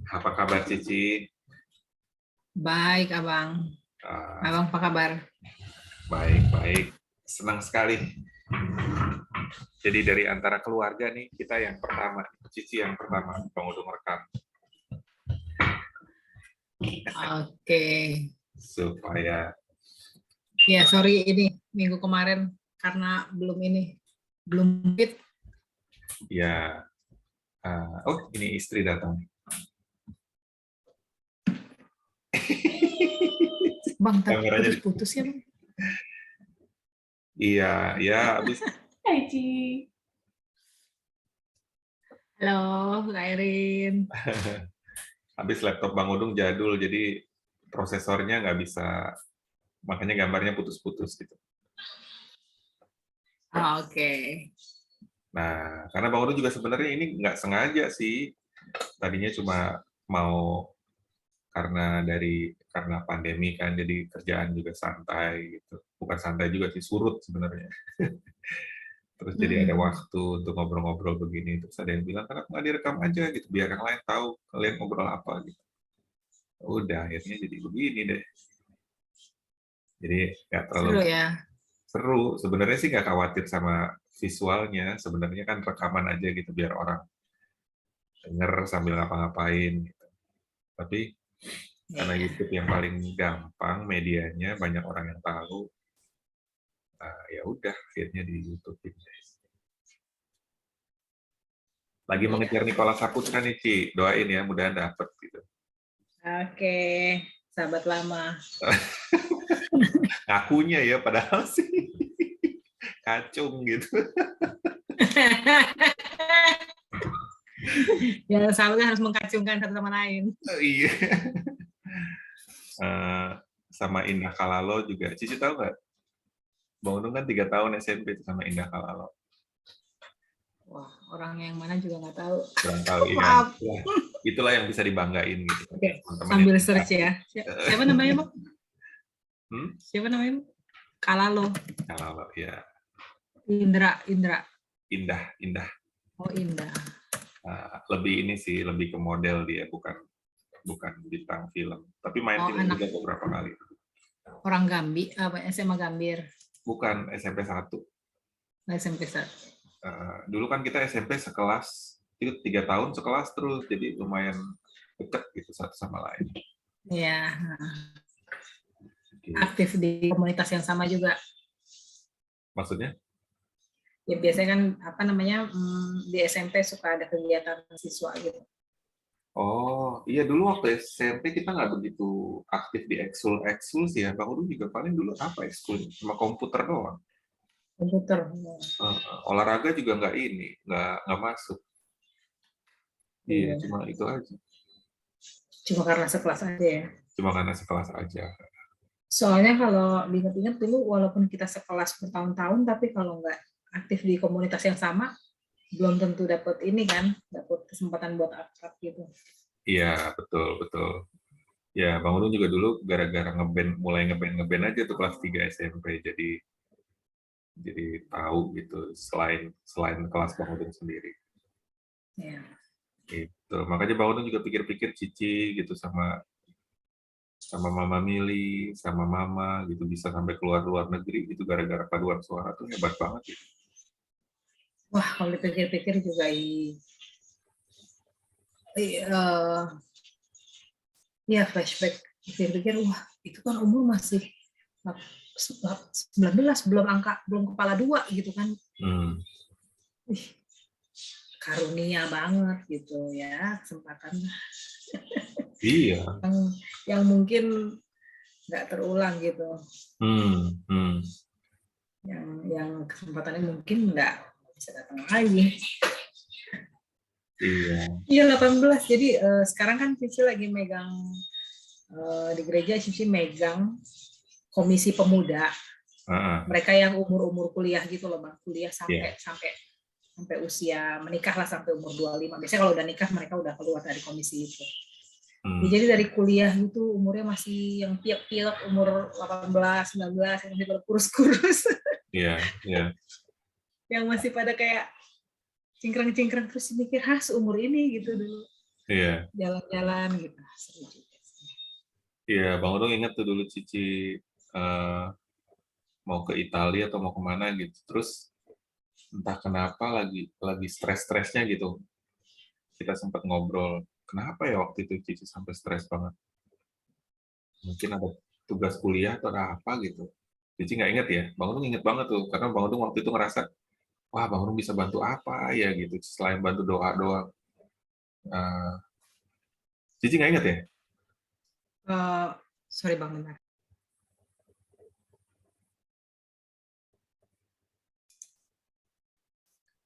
Apa kabar Cici? Baik, Abang. Abang apa kabar? Baik. Senang sekali. Jadi dari antara keluarga nih, kita yang pertama. Cici yang pertama, Bang Udung rekam. Oke. Supaya... Ya, sorry ini minggu kemarin karena belum fit. Ya. Oh, ini istri datang. Bang, tapi putus-putus ya, Bang? Iya, ya habis. Hai, Ci. Halo, Kak Erin. Habis laptop Bang Udung jadul, jadi prosesornya nggak bisa, makanya gambarnya putus-putus gitu. Oke. Nah, karena Bang Udung juga sebenarnya ini nggak sengaja sih. Tadinya cuma mau karena pandemi kan, jadi kerjaan juga santai gitu. Bukan santai juga sih, surut sebenarnya. Terus jadi ada waktu untuk ngobrol-ngobrol begini. Terus ada yang bilang, kenapa nggak direkam aja gitu, biar yang lain tahu kalian ngobrol apa gitu. Udah, akhirnya jadi begini deh. Jadi nggak terlalu seru ya. Seru. Sebenarnya sih nggak khawatir sama visualnya. Sebenarnya kan rekaman aja gitu, biar orang denger sambil ngapa-ngapain gitu. Tapi karena YouTube yang paling gampang medianya, banyak orang yang tahu. Ya udah, akhirnya di YouTube ini. Lagi mengejar Nicholas Saputra nih, Ci. Doain ya, mudah-mudahan dapet gitu. Oke, sahabat lama. Ngakunya ya, padahal sih kacung gitu. Ya, sahabatnya harus mengkacungkan satu sama lain. Iya. Sama Indah Kalalo juga. Cici tahu nggak? Bang Unung kan 3 tahun SMP sama Indah Kalalo. Wah, orang yang mana juga nggak tahu. Kurang tahu, iya. Maaf. Itulah yang bisa dibanggain gitu. Oke, sambil search ya. Siapa namanya, Bang? Siapa namanya? Kalalo. Kalalo, ya. Indah. Indah. Oh, Indah. Lebih ini sih, lebih ke model dia, bukan bintang film. Tapi main film juga beberapa kali. Orang Gambi, apa SMA Gambir? Bukan, SMP 1. SMP 1. Dulu kan kita SMP sekelas, itu 3 tahun sekelas terus, jadi lumayan dekat gitu satu sama lain. Iya. Aktif di komunitas yang sama juga. Maksudnya? Ya biasanya kan di SMP suka ada kegiatan siswa gitu. Oh iya, dulu waktu SMP kita nggak begitu aktif di ekskul sih ya. Bang Udung juga paling dulu apa ekskul, cuma komputer doang. Komputer. Olahraga juga nggak masuk. Iya, cuma itu aja. Cuma karena sekelas aja ya. Cuma karena sekelas aja. Soalnya kalau diingat-ingat dulu, walaupun kita sekelas bertahun-tahun, tapi kalau nggak aktif di komunitas yang sama, belum tentu dapat kesempatan buat akrab gitu. Iya, betul. Ya, Bang Udung juga dulu gara-gara mulai ngeband aja tuh kelas 3 SMP. Jadi tahu gitu, selain kelas Bang Udung sendiri. Iya. Gitu. Makanya Bang Udung juga pikir-pikir Cici gitu sama Mama Mili, sama Mama gitu, bisa sampai keluar negeri gitu gara-gara paduan suara tuh hebat banget gitu. Wah, kalau dipikir-pikir juga flashback. Pikir-pikir, wah itu kan umur masih 19, belum kepala 2 gitu kan. Karunia banget gitu ya, kesempatan. Iya. Yang mungkin nggak terulang gitu. Yang kesempatannya mungkin nggak bisa datang lagi. Iya 18. Jadi sekarang kan Cici lagi megang di gereja, Cici megang komisi pemuda. Mereka yang umur kuliah gitu loh, Bang. Kuliah sampai usia menikah lah, sampai umur 25. Biasanya kalau udah nikah mereka udah keluar dari komisi itu. Jadi dari kuliah itu umurnya masih yang piak-piak, umur 18, 19, yang masih pada kurus-kurus. Iya. Yang masih pada kayak cingkrang-cingkrang terus mikir seumur ini gitu dulu. Iya. Jalan-jalan gitu. Seru juga. Iya, Bang Odong ingat tuh dulu Cici mau ke Italia atau mau kemana gitu. Terus entah kenapa lagi stres-stresnya gitu. Kita sempat ngobrol, kenapa ya waktu itu Cici sampai stres banget? Mungkin ada tugas kuliah atau ada apa gitu. Cici nggak ingat ya, Bang Odong inget banget tuh, karena Bang Odong waktu itu ngerasa, wah Bang Odong bisa bantu apa ya gitu, selain bantu doa doang. Cici nggak ingat ya? Sorry Bang, bentar.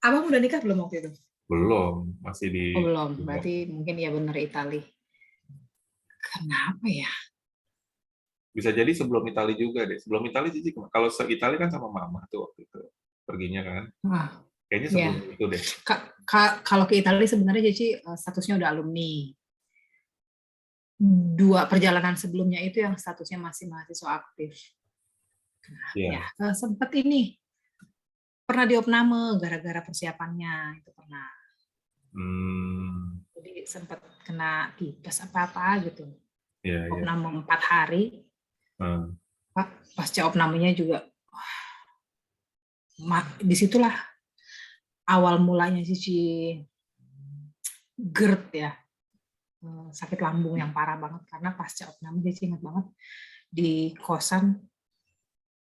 Abang udah nikah belum waktu itu? Belum, masih di... Oh belum, berarti mungkin ya bener Itali. Kenapa ya? Bisa jadi sebelum Itali juga deh. Sebelum Itali Cici, kalau se-Itali kan sama mama tuh waktu itu. Perginya kan. Wah, Kayaknya ya. sebelum itu deh. Kalau ke Itali sebenarnya Cici statusnya udah alumni. 2 perjalanan sebelumnya itu yang statusnya masih mahasiswa aktif. Iya. Ya, sempat ini pernah diopname gara-gara persiapannya itu pernah. Jadi sempat kena tipes apa-apa gitu. Iya, iya. Opname 4 hari. Pasca opnamenya juga disitulah awal mulanya Cici GERD ya, sakit lambung yang parah banget karena pasca opname Cici ingat banget di kosan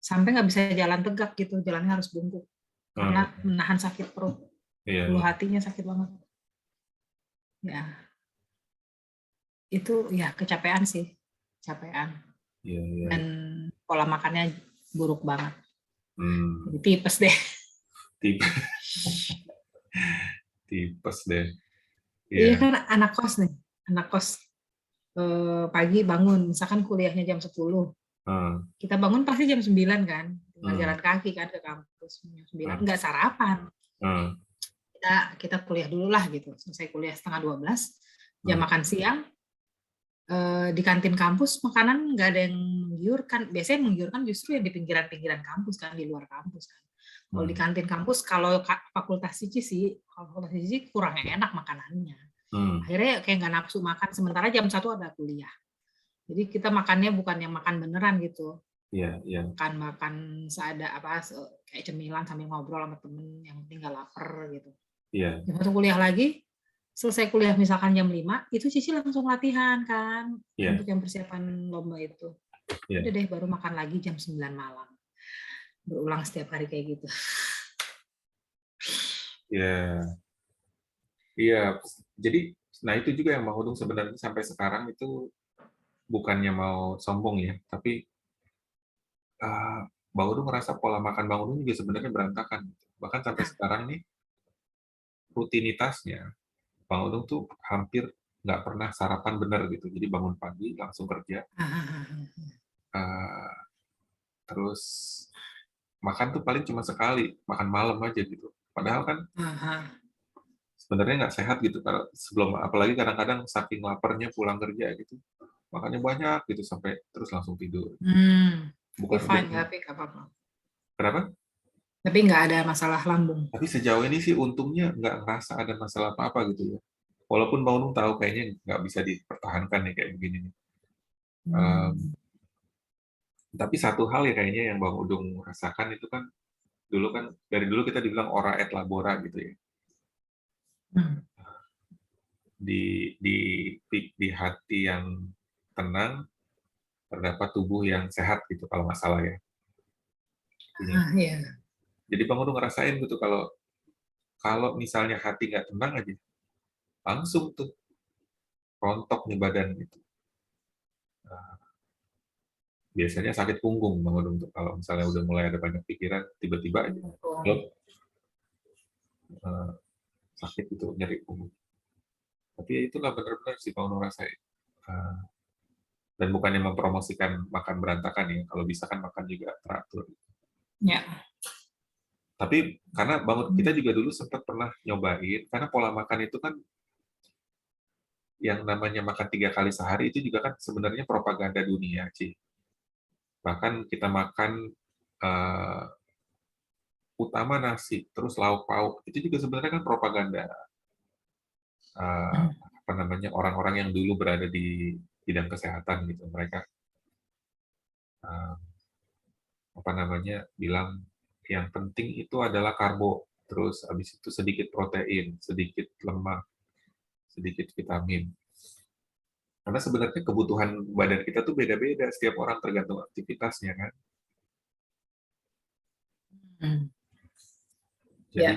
sampai nggak bisa jalan tegak gitu, jalannya harus bungkuk karena menahan sakit perut, ulu hatinya sakit banget. Ya, itu ya kecapean sih, capean. Dan pola makannya buruk banget. Jadi tipes deh. Tipes deh. Iya kan anak kos nih, anak kos pagi bangun, misalkan kuliahnya jam 10. Kita bangun pasti jam 9 kan, tinggal jalan kaki kan ke kampus. Jam 9 nggak sarapan. Kita kuliah dulu lah gitu, selesai kuliah setengah 12, jam makan siang, di kantin kampus makanan nggak ada yang menggiurkan. Biasanya yang menggiurkan justru yang di pinggiran-pinggiran kampus kan, di luar kampus kan. Kalau di kantin kampus, kalau fakultas Cici kurang enak makanannya. Akhirnya kayak nggak nafsu makan, sementara jam 1 ada kuliah. Jadi kita makannya bukan yang makan beneran gitu. Makan seada apa kayak cemilan sambil ngobrol sama temen, yang penting nggak lapar gitu. Jam 1 kuliah lagi, selesai kuliah misalkan jam 5, itu Cici langsung latihan kan untuk yang persiapan lomba itu. Udah deh baru makan lagi jam 9 malam. Berulang setiap hari kayak gitu. Iya. Jadi nah itu juga yang Bang Odong sebenarnya sampai sekarang itu bukannya mau sombong ya, tapi Bang Odong ngerasa pola makan Bang Odong juga sebenarnya berantakan. Bahkan sampai sekarang nih rutinitasnya Bang Odong tuh hampir nggak pernah sarapan benar gitu. Jadi bangun pagi langsung kerja. Terus makan tuh paling cuma sekali, makan malam aja gitu. Padahal kan sebenarnya nggak sehat gitu. Kalau sebelum, apalagi kadang-kadang saking laparnya pulang kerja gitu, makannya banyak gitu sampai terus langsung tidur. Bukan fine, tapi nggak apa-apa. Kenapa? Tapi nggak ada masalah lambung. Tapi sejauh ini sih untungnya nggak ngerasa ada masalah apa-apa gitu ya. Walaupun Bang Odong tahu kayaknya nggak bisa dipertahankan nih kayak begini nih. Tapi satu hal ya kayaknya yang Bang Odong rasakan itu kan, dulu kan dari dulu kita dibilang ora et labora gitu ya. Di hati yang tenang terdapat tubuh yang sehat gitu kalau nggak salah ya. Jadi Bang Odong ngerasain gitu kalau misalnya hati nggak tenang aja, langsung tuh rontok nih badan gitu. Biasanya sakit punggung Bang Odong tuh kalau misalnya udah mulai ada banyak pikiran, tiba-tiba aja sakit gitu, nyeri punggung. Tapi itulah benar-benar sih Bang Odong rasain. Dan bukannya mempromosikan makan berantakan ya, kalau bisa kan makan juga teratur. Tapi karena kita juga dulu sempat pernah nyobain, karena pola makan itu kan yang namanya makan 3 kali sehari itu juga kan sebenarnya propaganda dunia, Ci. Bahkan kita makan utama nasi, terus lauk pauk. Itu juga sebenarnya kan propaganda apa namanya orang-orang yang dulu berada di bidang kesehatan gitu. Mereka apa namanya bilang yang penting itu adalah karbo, terus habis itu sedikit protein, sedikit lemak, sedikit vitamin. Karena sebenarnya kebutuhan badan kita tuh beda-beda, setiap orang tergantung aktivitasnya kan. Jadi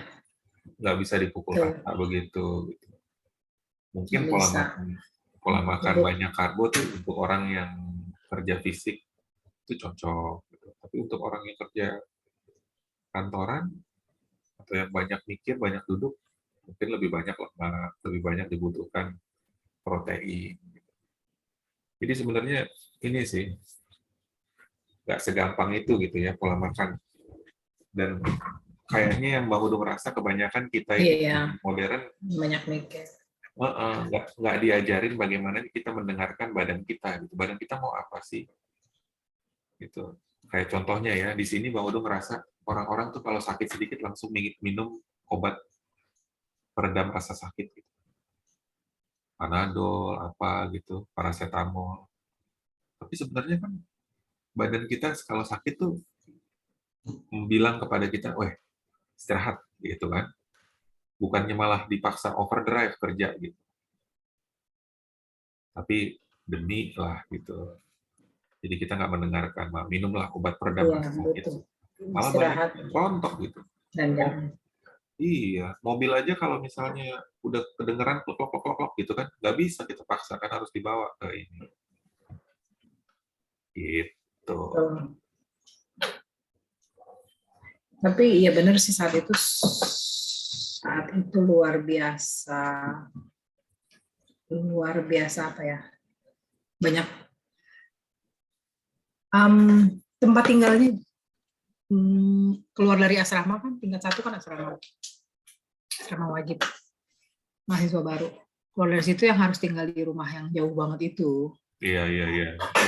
nggak bisa dipukul rata begitu. Mungkin pola makan banyak karbo tuh untuk orang yang kerja fisik itu cocok. Gitu. Tapi untuk orang yang kerja kantoran atau yang banyak mikir, banyak duduk, mungkin lebih banyak lemak, lebih banyak dibutuhkan protein. Jadi sebenarnya ini sih nggak segampang itu gitu ya pola makan. Dan kayaknya yang Mbak Hudu merasa kebanyakan kita ini modern banyak mikir. Nggak diajarin bagaimana kita mendengarkan badan kita. Gitu. Badan kita mau apa sih? Gitu. Kayak contohnya ya di sini Mbak Hudu merasa orang-orang tuh kalau sakit sedikit langsung minum obat peredam rasa sakit. Gitu. Panadol apa gitu, paracetamol. Tapi sebenarnya kan badan kita kalau sakit tuh bilang kepada kita, weh istirahat gitu kan. Bukannya malah dipaksa overdrive kerja gitu. Tapi demi lah gitu. Jadi kita nggak mendengarkan, minumlah obat peredam rasa sakit. Malah banyak rontok gitu. Iya, mobil aja kalau misalnya udah kedengeran klok gitu kan, nggak bisa kita paksa kan harus dibawa ke ini. Gitu. Tapi iya benar sih saat itu luar biasa apa ya, banyak tempat tinggalnya keluar dari asrama kan tingkat 1 kan asrama wajib mahasiswa baru, keluar dari situ yang harus tinggal di rumah yang jauh banget itu. Iya.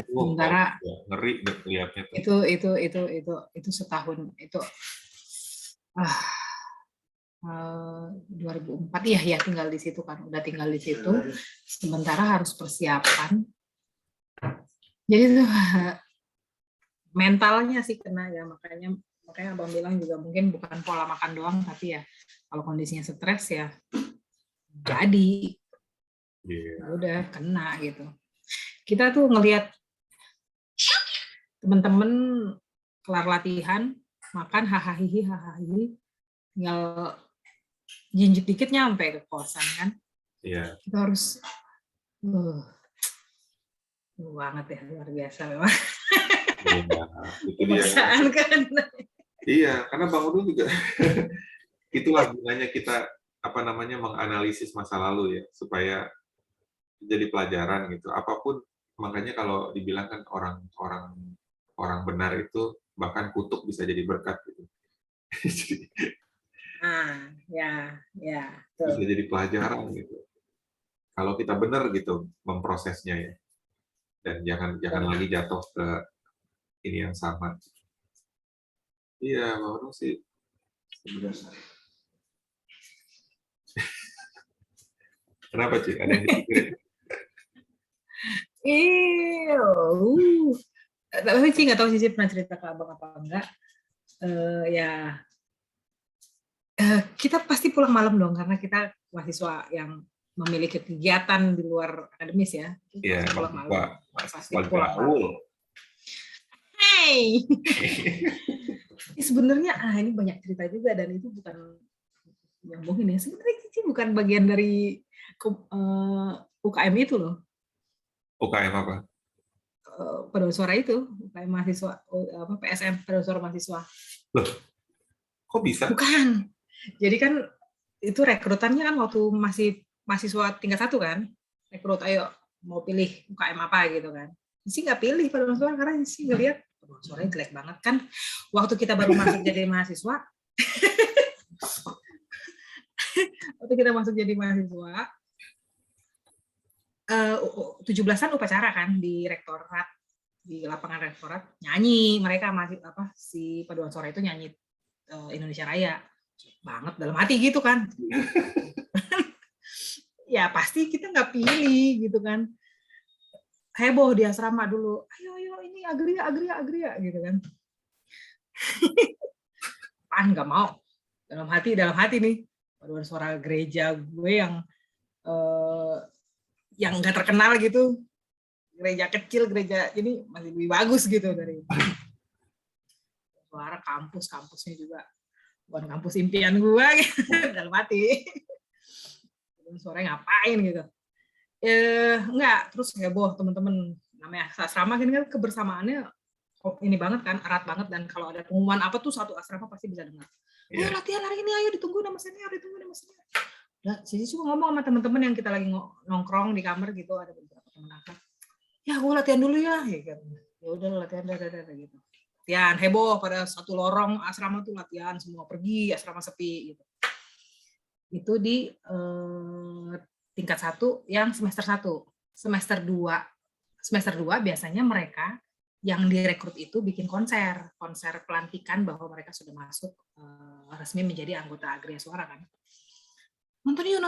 Sementara ngeri lihatnya. Itu setahun itu 2004 ya tinggal di situ kan, udah tinggal di situ, sementara harus persiapan. Jadi tuh mentalnya sih kena ya, makanya Abang bilang juga mungkin bukan pola makan doang, tapi ya kalau kondisinya stres ya jadi udah kena gitu. Kita tuh ngelihat teman-teman kelar latihan makan hahaha tinggal jinjit dikit nyampe ke kosan kan. Iya. Kita harus banget ya, luar biasa memang. Iya, itu dia. Kan. Iya, karena Bang Udu juga itulah gunanya kita menganalisis masa lalu ya, supaya jadi pelajaran gitu. Apapun, makanya kalau dibilang kan orang benar itu bahkan kutuk bisa jadi berkat gitu. Ya. Bisa jadi pelajaran gitu. Kalau kita benar gitu memprosesnya ya. Dan jangan lagi jatuh ke ini yang sama. Iya, Bang Udu sih sebenarnya. Kenapa sih? Ada yang dipikirin? Tapi sih nggak tahu sih pernah cerita ke Abang apa enggak. Kita pasti pulang malam dong karena kita mahasiswa yang memiliki kegiatan di luar akademis ya. Iya, pulang malam. Pasti pulang malam. Hey. Sebenarnya ini banyak cerita juga dan itu bukan nyambungin ya. Sebenarnya sih bukan bagian dari UKM itu loh. UKM apa? Paduan suara itu, UKM mahasiswa PSM, paduan suara mahasiswa. Loh, kok bisa? Bukan. Jadi kan itu rekrutannya kan waktu masih mahasiswa tingkat 1 kan, rekrut ayo mau pilih UKM apa gitu kan. Sih nggak pilih paduan suara karena sih ngelihat paduan suaranya jelek banget kan. Waktu kita baru masuk jadi mahasiswa, 17-an upacara kan di rektorat, di lapangan rektorat nyanyi, mereka masih si paduan suara itu nyanyi Indonesia Raya. Banget dalam hati gitu kan. Ya pasti kita nggak pilih gitu kan. Heboh di asrama dulu. Ayo ini agria gitu kan. Nggak mau. Dalam hati nih. Paduan suara gereja gue yang nggak terkenal gitu. Gereja kecil, gereja ini masih lebih bagus gitu dari suara kampusnya juga. Bukan kampus impian gue gitu, dalam hati. Suaranya ngapain gitu. Enggak, terus heboh teman-teman, namanya asrama kan kebersamaannya ini banget kan, erat banget, dan kalau ada pengumuman apa tuh satu asrama pasti bisa dengar. Ayo latihan hari ini, ayo ditunggu nama senior. Nah, Cici cuma ngomong sama teman-teman yang kita lagi nongkrong di kamar gitu, ada beberapa teman aku. Ya, gue latihan dulu ya gitu. Ya udah latihan gitu. Latihan heboh pada satu lorong asrama tuh latihan semua, pergi asrama sepi gitu. Itu di tingkat 1 yang semester 1. Semester 2 biasanya mereka yang direkrut itu bikin konser pelantikan bahwa mereka sudah masuk resmi menjadi anggota Agria Suara kan. Nonton yuk,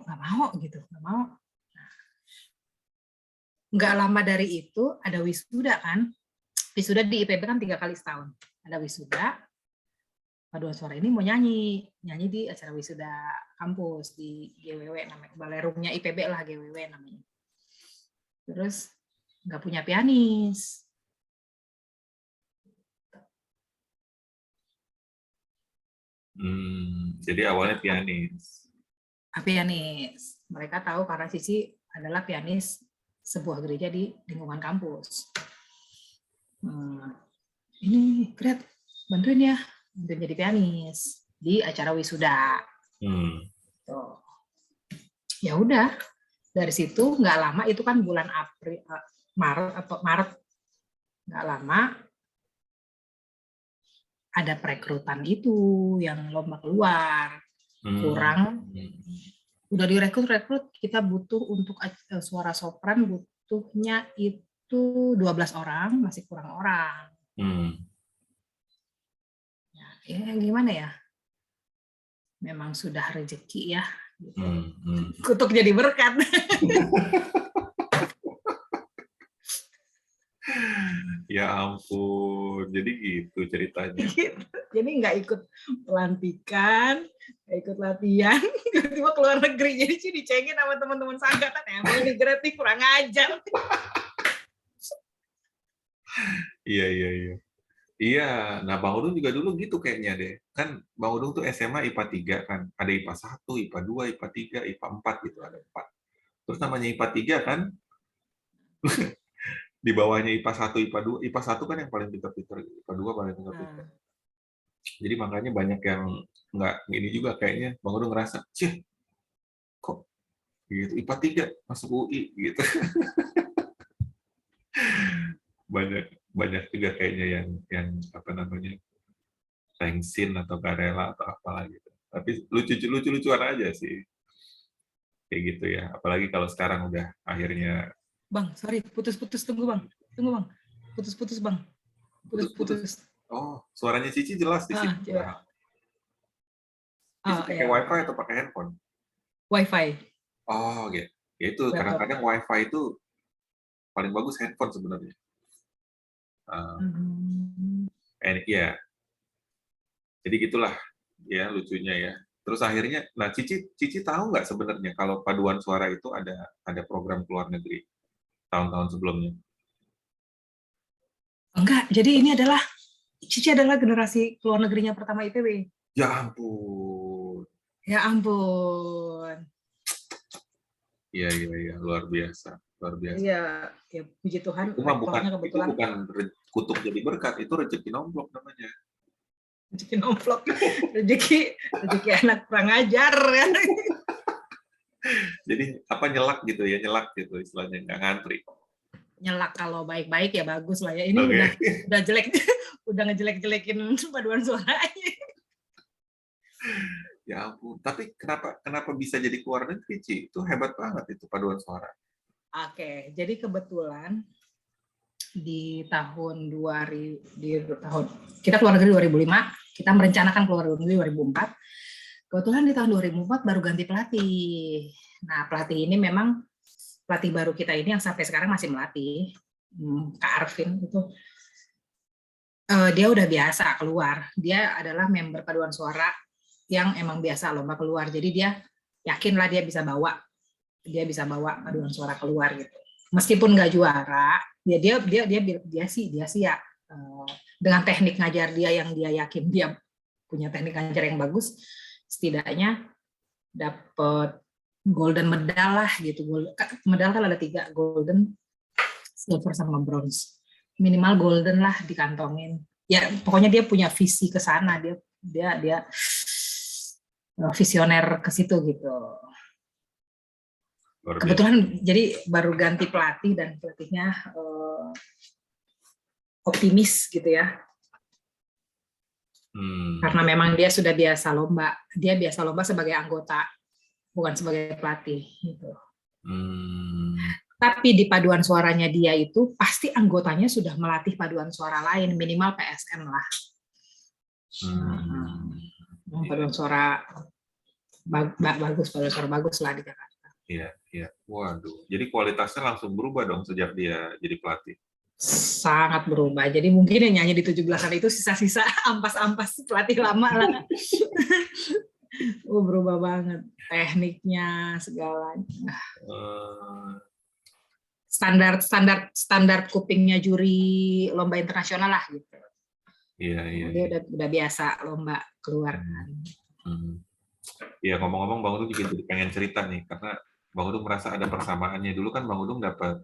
nggak mau gitu, nggak mau. Nggak lama dari itu ada wisuda kan. Wisuda di IPB kan 3 kali setahun. Ada wisuda, Paduan Suara ini mau nyanyi di acara wisuda kampus di GWW namanya, balerumnya IPB lah, GWW namanya. Terus nggak punya pianis. Jadi awalnya pianis. Pianis. Mereka tahu karena Cici adalah pianis sebuah gereja di lingkungan kampus. Ini Gret, bantuin jadi pianis di acara wisuda. Ya udah, dari situ nggak lama, itu kan bulan Maret, nggak lama ada perekrutan itu yang lomba keluar. Kurang, udah direkrut, kita butuh untuk suara sopran butuhnya itu 12 orang, masih kurang orang. Ya gimana ya? Memang sudah rezeki ya. Gitu. Kutuk jadi berkat. Ya ampun, jadi gitu ceritanya. Gitu. Jadi nggak ikut pelantikan, nggak ikut latihan, tiba-tiba keluar negeri. Jadi sih dicengin sama teman-teman seangkatan, emang ini Gret nih kurang ajar. Iya. Iya, nah Bang Udung juga dulu gitu kayaknya deh. Kan Bang Udung tuh SMA IPA 3 kan. Ada IPA 1, IPA 2, IPA 3, IPA 4 gitu, ada 4. Terus namanya IPA 3 kan, di bawahnya IPA 1, IPA 2. IPA 1 kan yang paling pintar-pintar, IPA 2 paling pintar-pintar. Jadi makanya banyak yang nggak ini juga kayaknya, Bang Udung ngerasa, cih, kok gitu, IPA 3 masuk UI gitu. banyak juga kayaknya yang apa namanya, thanksin atau gak rela atau apalah gitu. Tapi lucu-lucuan aja sih. Kayak gitu ya. Apalagi kalau sekarang udah akhirnya. Bang, sorry, putus-putus, tunggu bang. Putus-putus bang. Putus-putus. Oh, suaranya Cici jelas di sini. Cici pakai wifi atau pakai handphone? Wifi. Oh, gitu. Ya itu kadang-kadang wifi itu paling bagus handphone sebenarnya. Ya. Jadi gitulah ya lucunya ya. Terus akhirnya, nah Cici tahu nggak sebenarnya kalau Paduan Suara itu ada program ke luar negeri tahun-tahun sebelumnya? Enggak, jadi ini adalah Cici adalah generasi keluar negerinya pertama IPB. Ya ampun. Iya, luar biasa. Iya, ya puji Tuhan. Itu mah bukan kutuk jadi berkat, itu rezeki nomplok namanya. Rezeki nomplok, rezeki anak kurang ajar kan. Jadi apa nyelak gitu istilahnya, nggak ngantri. Nyelak kalau baik-baik ya bagus lah ya. Ini udah jelek, udah ngejelek-jelekin Paduan Suaranya. Ya ampun, tapi kenapa bisa jadi keluar negeri, Ci? Itu hebat banget itu Paduan Suara. Oke, jadi kebetulan di tahun kita keluar negeri 2005, Kita merencanakan keluar dari negeri 2004. Kebetulan di tahun 2004 baru ganti pelatih. Nah, pelatih ini memang pelatih baru kita ini yang sampai sekarang masih melatih, Kak Arvin itu. Dia udah biasa keluar. Dia adalah member paduan suara yang emang biasa lomba keluar. Jadi dia yakinlah dia bisa bawa paduan suara keluar gitu. Meskipun nggak juara, dia sih ya dengan teknik ngajar dia yang dia yakin dia punya teknik ngajar yang bagus, setidaknya dapat golden medal lah gitu. Medal kan ada 3, golden, silver sama bronze. Minimal golden lah dikantongin. Ya pokoknya dia punya visi ke sana, dia visioner ke situ gitu. Kebetulan jadi baru ganti pelatih dan pelatihnya optimis gitu ya. Karena memang dia sudah biasa lomba. Dia biasa lomba sebagai anggota, bukan sebagai pelatih gitu. Tapi di paduan suaranya dia itu pasti anggotanya sudah melatih paduan suara lain, minimal PSM lah. Paduan suara bagus, paduan suara bagus lah di Jakarta. Iya, iya. Waduh. Jadi kualitasnya langsung berubah dong sejak dia jadi pelatih. Sangat berubah. Jadi mungkin yang nyanyi di 17-an itu sisa-sisa ampas-ampas pelatih lama lah. Berubah banget tekniknya segalanya. Standar kupingnya juri lomba internasional lah gitu. Iya. Dia udah biasa lomba keluar kan. Iya, ngomong-ngomong Bang Udung juga jadi pengen cerita nih, karena Bang Udung merasa ada persamaannya. Dulu kan Bang Udung dapat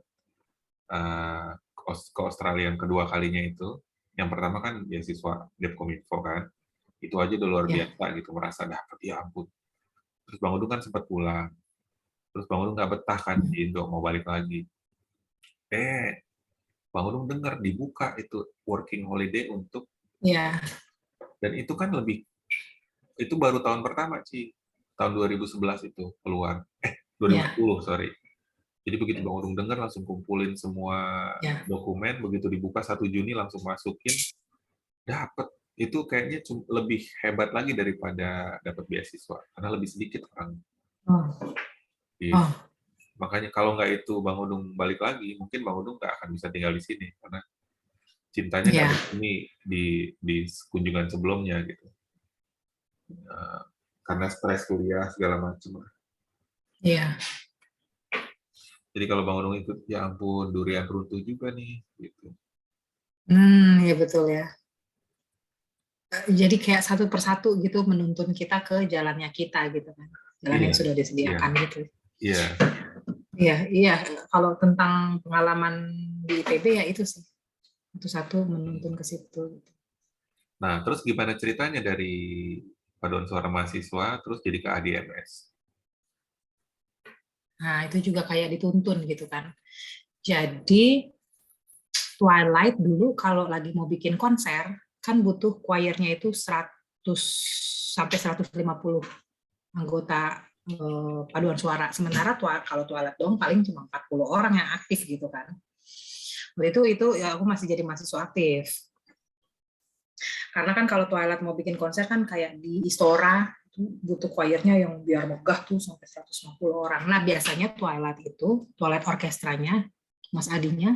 ke Australia yang kedua kalinya itu. Yang pertama kan beasiswa Depkominfo kan. Itu aja udah luar biasa gitu, merasa dapat, ya ampun. Terus Bang Udung kan sempat pulang. Terus Bang Udung nggak betah kan di Indo, mau balik lagi. Bang Udung dengar dibuka itu working holiday untuk. Dan itu kan itu baru tahun pertama sih, tahun 2011 itu keluar. 2010, sorry. Jadi begitu Bang Udung dengar langsung kumpulin semua dokumen, begitu dibuka 1 Juni langsung masukin, dapat. Itu kayaknya lebih hebat lagi daripada dapat beasiswa, karena lebih sedikit orang. Makanya kalau nggak itu Bang Udung balik lagi, mungkin Bang Udung nggak akan bisa tinggal di sini, karena cintanya nggak ada di kunjungan sebelumnya gitu. Karena stres kuliah segala macam. Iya. Jadi kalau Bang Udung ikut, ya ampun, durian runtuh juga nih gitu. Ya betul ya. Jadi kayak satu persatu gitu menuntun kita ke jalannya kita gitu kan. Jalan yang sudah disediakan gitu. Iya. Kalau tentang pengalaman di IPB ya itu sih. Satu menuntun ke situ. Nah, terus gimana ceritanya dari paduan suara mahasiswa terus jadi ke ADMS? Nah, itu juga kayak dituntun gitu kan. Jadi Twilight dulu kalau lagi mau bikin konser kan butuh choir-nya itu 100 sampai 150 anggota paduan suara. Sementara kalau Twilight dong paling cuma 40 orang yang aktif gitu kan. Waktu itu ya aku masih jadi mahasiswa aktif. Karena kan kalau Twilight mau bikin konser kan kayak di Istora butuh choir-nya yang biar megah tuh sampai 150 orang. Nah, biasanya Twilight orkestranya, Mas Adinya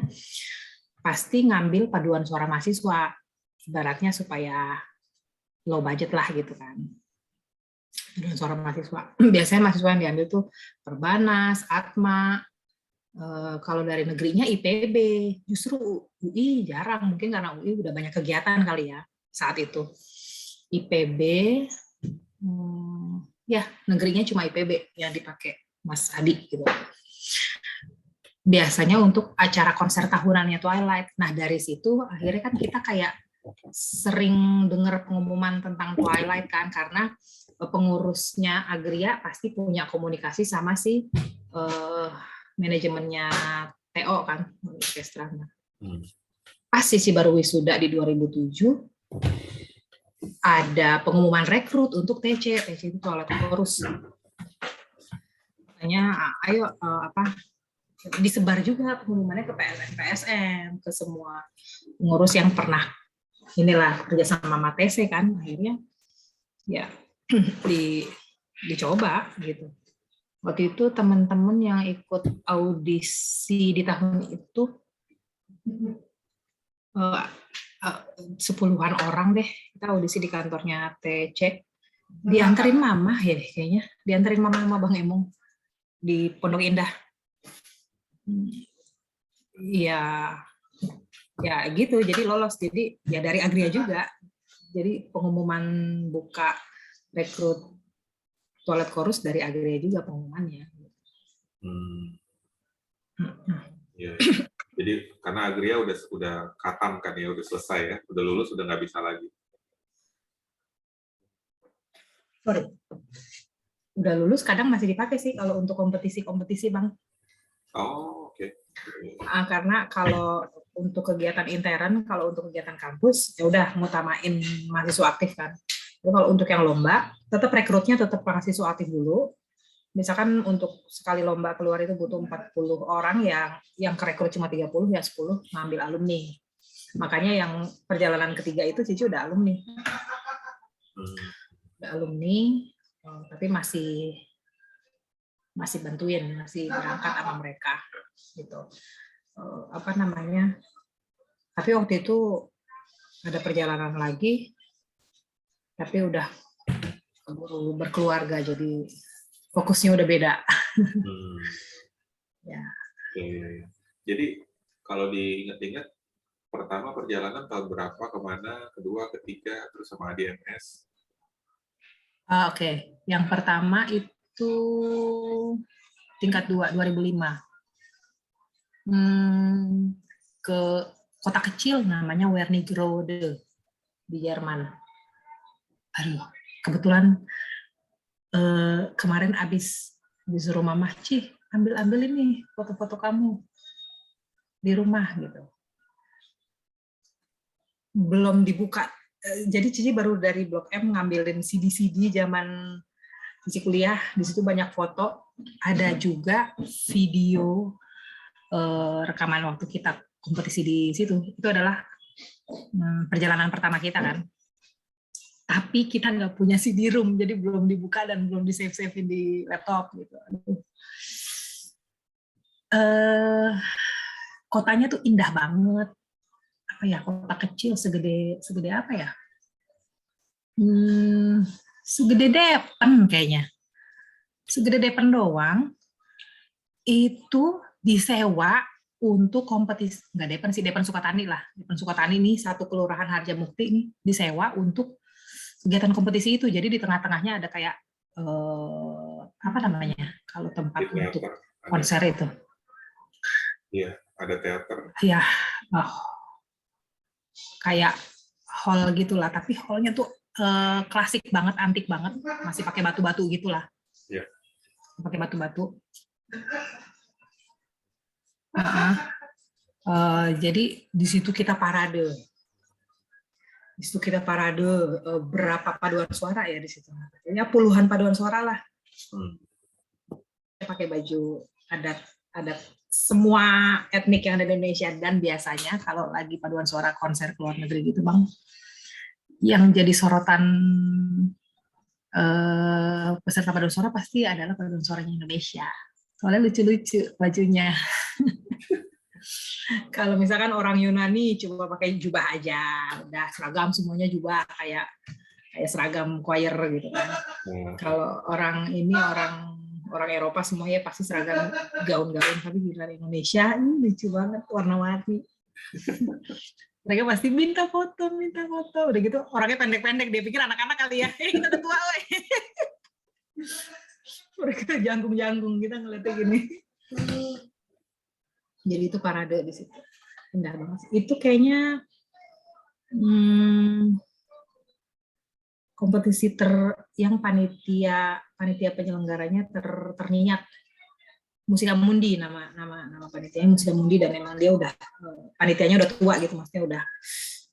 pasti ngambil paduan suara mahasiswa, ibaratnya supaya low budget lah gitu kan. Paduan suara mahasiswa. Biasanya mahasiswa yang diambil tuh Perbanas, Atma, kalau dari negerinya IPB, justru UI jarang, mungkin karena UI udah banyak kegiatan kali ya saat itu. IPB, ya negerinya cuma IPB yang dipakai Mas Adi gitu. Biasanya untuk acara konser tahunannya Twilight. Nah, dari situ akhirnya kan kita kayak sering dengar pengumuman tentang Twilight kan, karena pengurusnya Agria pasti punya komunikasi sama si manajemennya TO kan, orkestranya. Pas sisi baru wisuda di 2007, ada pengumuman rekrut untuk TC itu Twilight Chorus. Makanya ayo disebar juga pengumumannya ke PSM, ke semua pengurus yang pernah inilah kerjasama sama TC kan, akhirnya ya dicoba gitu. Waktu itu teman-teman yang ikut audisi di tahun itu 10-an orang deh, kita audisi di kantornya TC. Dianterin mama ya kayaknya, dianterin mama sama Bang Emong di Pondok Indah. Ya gitu, jadi lolos. Jadi ya dari Agria juga. Jadi pengumuman buka rekrut toilet chorus dari Agria juga pengumumannya. Ya. Jadi karena Agria udah katam kan ya, udah selesai ya, udah lulus, udah nggak bisa lagi. Sorry. Udah lulus kadang masih dipakai sih kalau untuk kompetisi-kompetisi, Bang. Oh, oke. Karena kalau untuk kegiatan intern, kalau untuk kegiatan kampus, ya udah ngutamain mahasiswa aktif kan. Jadi kalau untuk yang lomba, tetap rekrutnya tetap mahasiswa aktif dulu. Misalkan untuk sekali lomba keluar itu butuh 40 orang, yang kerekrut cuma 30, ya 10 ngambil alumni. Makanya yang perjalanan ketiga itu Cici udah alumni. Udah alumni, tapi masih bantuin, masih berangkat sama mereka gitu. Tapi waktu itu ada perjalanan lagi, tapi udah berkeluarga, jadi fokusnya udah beda. Ya. Jadi kalau diingat-ingat, pertama perjalanan tahun berapa, kemana, kedua, ketiga, terus sama ADMS? Oke. Yang pertama itu tingkat 2, 2005. Ke kota kecil namanya Wernigerode di Jerman. Aduh, kebetulan kemarin abis disuruh Mama, Cih, ambil ini foto-foto kamu di rumah gitu. Belum dibuka. Jadi Cici baru dari Blok M ngambilin CD-CD zaman Cici kuliah. Di situ banyak foto. Ada juga video rekaman waktu kita kompetisi di situ. Itu adalah perjalanan pertama kita kan. Tapi kita nggak punya CD-ROM, jadi belum dibuka dan belum di-save di laptop gitu. Kotanya tuh indah banget. Apa ya, kota kecil segede apa ya? Segede Deppan kayaknya. Segede Deppan doang. Itu disewa untuk kompetisi. Nggak Deppan sih, Deppan Sukatani lah. Deppan Sukatani nih, satu kelurahan Harjamukti nih, disewa untuk kegiatan kompetisi itu. Jadi di tengah-tengahnya ada kayak apa namanya kalau tempat untuk konser itu. Iya, ada teater. Iya, kayak hall gitulah, tapi hallnya tuh klasik banget, antik banget, masih pakai batu-batu gitulah. Iya. Pakai batu-batu. Jadi di situ kita parade. Di situ kita parade berapa paduan suara ya di situ. Ya puluhan paduan suara lah. Pakai baju adat semua etnik yang ada di Indonesia, dan biasanya kalau lagi paduan suara konser ke luar negeri gitu, Bang, yang jadi sorotan peserta paduan suara pasti adalah paduan suaranya Indonesia. Soalnya lucu-lucu bajunya. Kalau misalkan orang Yunani coba pakai jubah aja, udah seragam semuanya jubah kayak seragam choir gitu kan. Kalau orang Eropa semuanya pasti seragam gaun-gaun, tapi di Indonesia ini lucu banget, warna-warni. Mereka pasti minta foto, udah gitu orangnya pendek-pendek, dia pikir anak-anak kali ya, kita udah tua, woy. Mereka janggung-janggung, kita ngeliatnya gini. Jadi itu parade di situ, indah banget. Itu kayaknya kompetisi yang panitia penyelenggaranya terngiat. Musika Mundi nama panitianya Musika Mundi, dan memang dia udah panitianya udah tua gitu, maksudnya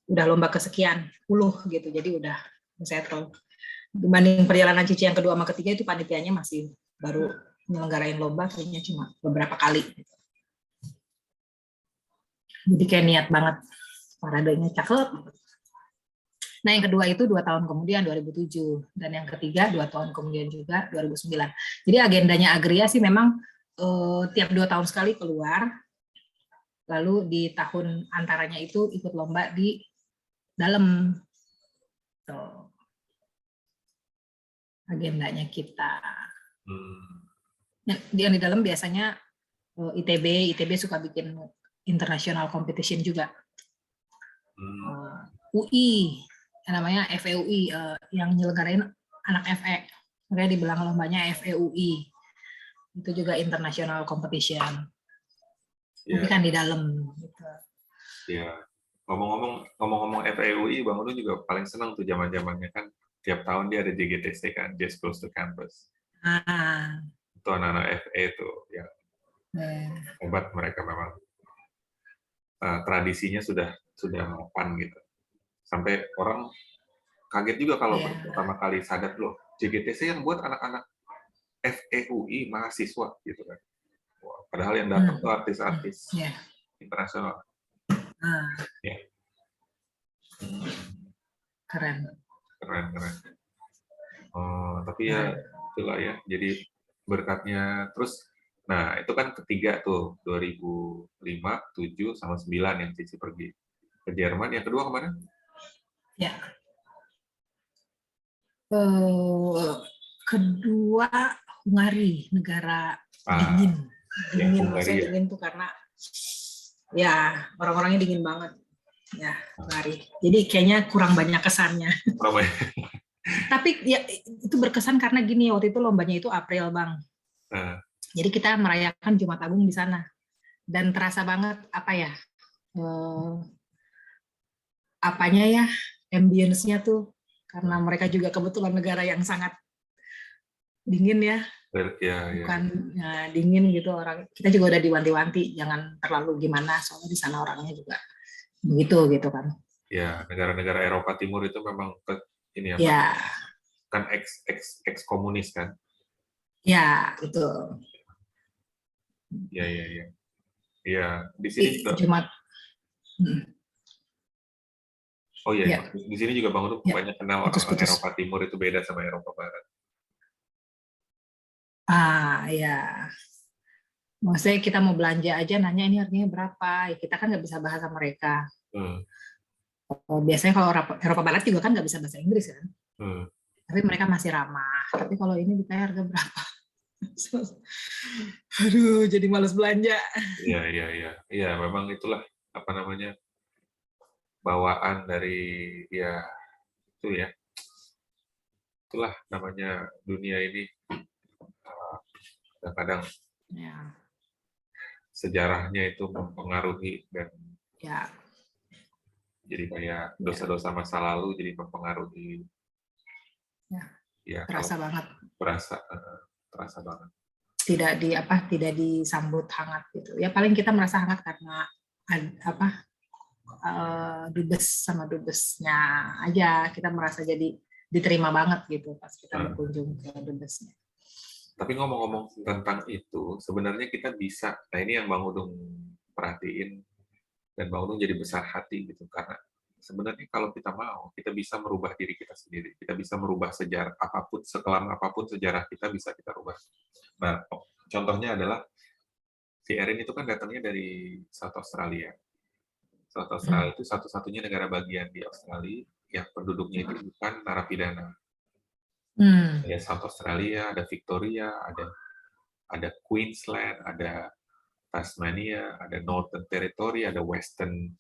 udah lomba kesekian puluh gitu, jadi udah settle. Dibanding perjalanan Cici yang kedua sama ketiga, itu panitianya masih baru menyelenggarain lomba kayaknya cuma beberapa kali gitu. Jadi kayak niat banget, paradenya cakep. Nah, yang kedua itu 2 tahun kemudian 2007, dan yang ketiga 2 tahun kemudian juga 2009. Jadi agendanya Agria sih memang tiap 2 tahun sekali keluar, lalu di tahun antaranya itu ikut lomba di dalam. Tuh, agendanya kita. Yang di dalam biasanya ITB suka bikin international competition juga. UI, namanya FEUI, yang nyelenggarain anak FE. Makanya dibilang lombanya FEUI. Itu juga international competition. Tapi kan di dalam. Gitu. Ya, ngomong-ngomong FEUI, Bang Unu juga paling senang tuh zaman-zamannya kan. Tiap tahun dia ada JGTC kan, Just Close to Campus. Itu anak-anak FE tuh yang hebat, mereka memang tradisinya sudah mapan gitu. Sampai orang kaget juga kalau pertama kali sadar loh, JGTC yang buat anak-anak FEUI mahasiswa gitu kan. Wah, padahal yang datang tuh artis-artis internasional. Ya. Keren. Oh, tapi ya itulah ya. Jadi berkatnya terus. Nah, itu kan ketiga tuh 2005, 7 sama 9 yang Cici pergi ke Jerman. Yang kedua kemana? Ya. Kedua Hungari, negara dingin. Dingin, maksudnya dingin tuh karena ya orang-orangnya dingin banget. Ya, Hungari. Jadi kayaknya kurang banyak kesannya. Tapi ya itu berkesan karena gini, waktu itu lombanya itu April, Bang. Jadi kita merayakan Jumat Agung di sana. Dan terasa banget apa ya? Apanya ya? Ambience-nya tuh karena mereka juga kebetulan negara yang sangat dingin ya. Bukan dingin gitu, orang kita juga udah diwanti-wanti jangan terlalu gimana, soalnya di sana orangnya juga begitu gitu kan. Ya, negara-negara Eropa Timur itu memang ini ya, kan ex komunis kan. Ya, betul. Ya. Ya, di sini juga. Jumat. Oh iya, di sini juga Bang Unu banyak kenal orang Eropa Timur itu beda sama Eropa Barat. Ya. Maksudnya kita mau belanja aja nanya ini harganya berapa, ya kita kan nggak bisa bahasa mereka. Biasanya kalau Eropa Barat juga kan nggak bisa bahasa Inggris kan. Tapi mereka masih ramah. Tapi kalau ini ditanya harga berapa? Aduh, jadi malas belanja. Iya, memang itulah apa namanya bawaan dari ya itu ya. Itulah namanya dunia ini. Kadang-kadang sejarahnya itu mempengaruhi dan jadi kayak dosa-dosa masa lalu jadi mempengaruhi. Ya, terasa banget. Terasa banget. Tidak disambut hangat gitu. Ya paling kita merasa hangat karena dubes sama dubesnya aja, kita merasa jadi diterima banget gitu pas kita berkunjung ke dubesnya. Tapi ngomong-ngomong tentang itu, sebenarnya kita bisa, nah ini yang Bang Udung perhatiin dan Bang Udung jadi besar hati gitu, karena sebenarnya kalau kita mau, kita bisa merubah diri kita sendiri, kita bisa merubah sejarah apapun, sekelam apapun sejarah kita bisa kita rubah. Nah, contohnya adalah si Erin itu kan datangnya dari South Australia. South Australia itu satu-satunya negara bagian di Australia yang penduduknya itu bukan narapidana. Ada South Australia, ada Victoria, ada Queensland, ada Tasmania, ada Northern Territory, ada Western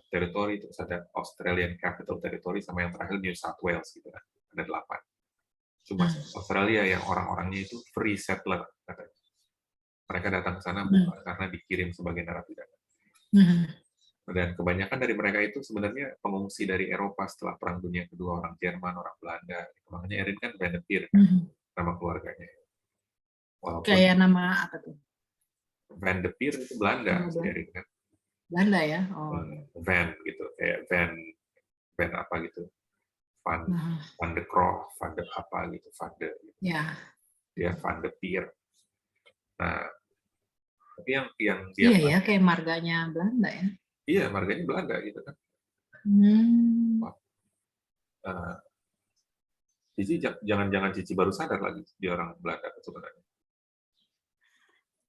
Territory, terus ada Australian Capital Territory, sama yang terakhir New South Wales gitu kan. Ada 8. Cuma Australia yang orang-orangnya itu free settler katanya. Mereka datang ke sana bukan karena dikirim sebagai narapidana. Dan kebanyakan dari mereka itu sebenarnya pengungsi dari Eropa setelah Perang Dunia Kedua, orang Jerman, orang Belanda. Makanya Erin kan Van de Peer kan, nama keluarganya. Walaupun kayak nama apa tuh? Van de Peer itu Belanda, Erin kan. Belanda ya? Van gitu, kayak Van apa gitu. Van de Kroff, Van de apa gitu, Van de. Ya. Ya, Van de Peer. Nah, tapi yang dia ya kayak marganya Belanda ya. Iya, marganya Belanda gitu kan. Uh, Cici jangan-jangan Cici baru sadar lagi di orang Belanda sebenarnya.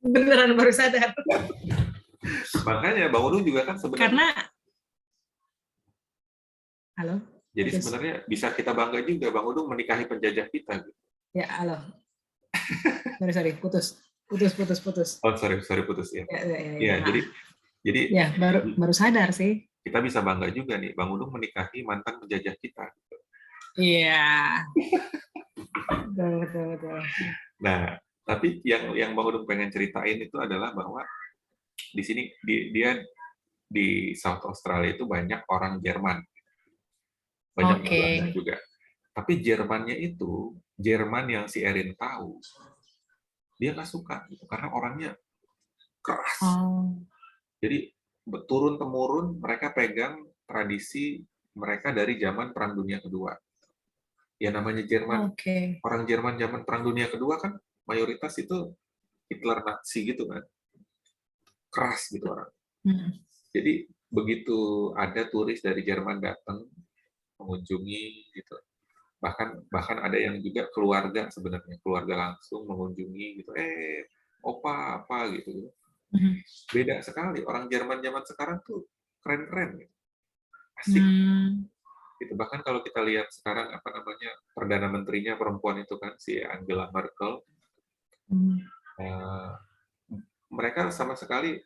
Beneran baru sadar. Makanya Bang Udung juga kan sebenarnya. Karena halo. Jadi sebenarnya bisa kita bangga juga Bang Udung menikahi penjajah kita. Gitu. Ya halo. sorry putus. Oh sorry putus ya. Ya, jadi ya baru sadar sih. Kita bisa bangga juga nih Bang Udung menikahi mantan penjajah kita. Iya. Betul. Nah, tapi yang Bang Udung pengen ceritain itu adalah bahwa di sini dia di South Australia itu banyak orang Jerman, banyak orang Belanda juga. Tapi Jermannya itu Jerman yang si Erin tahu, dia nggak suka gitu, karena orangnya keras. Jadi turun temurun mereka pegang tradisi mereka dari zaman Perang Dunia Kedua. Ya namanya Jerman, orang Jerman zaman Perang Dunia Kedua kan mayoritas itu Hitler Nazi gitu kan, keras gitu orang. Jadi begitu ada turis dari Jerman datang mengunjungi gitu, bahkan ada yang juga keluarga sebenarnya, keluarga langsung mengunjungi gitu, opa apa gitu. Beda sekali orang Jerman zaman sekarang tuh keren-keren gitu. Asik. Gitu. Bahkan kalau kita lihat sekarang apa namanya perdana menterinya perempuan itu kan si Angela Merkel, mereka sama sekali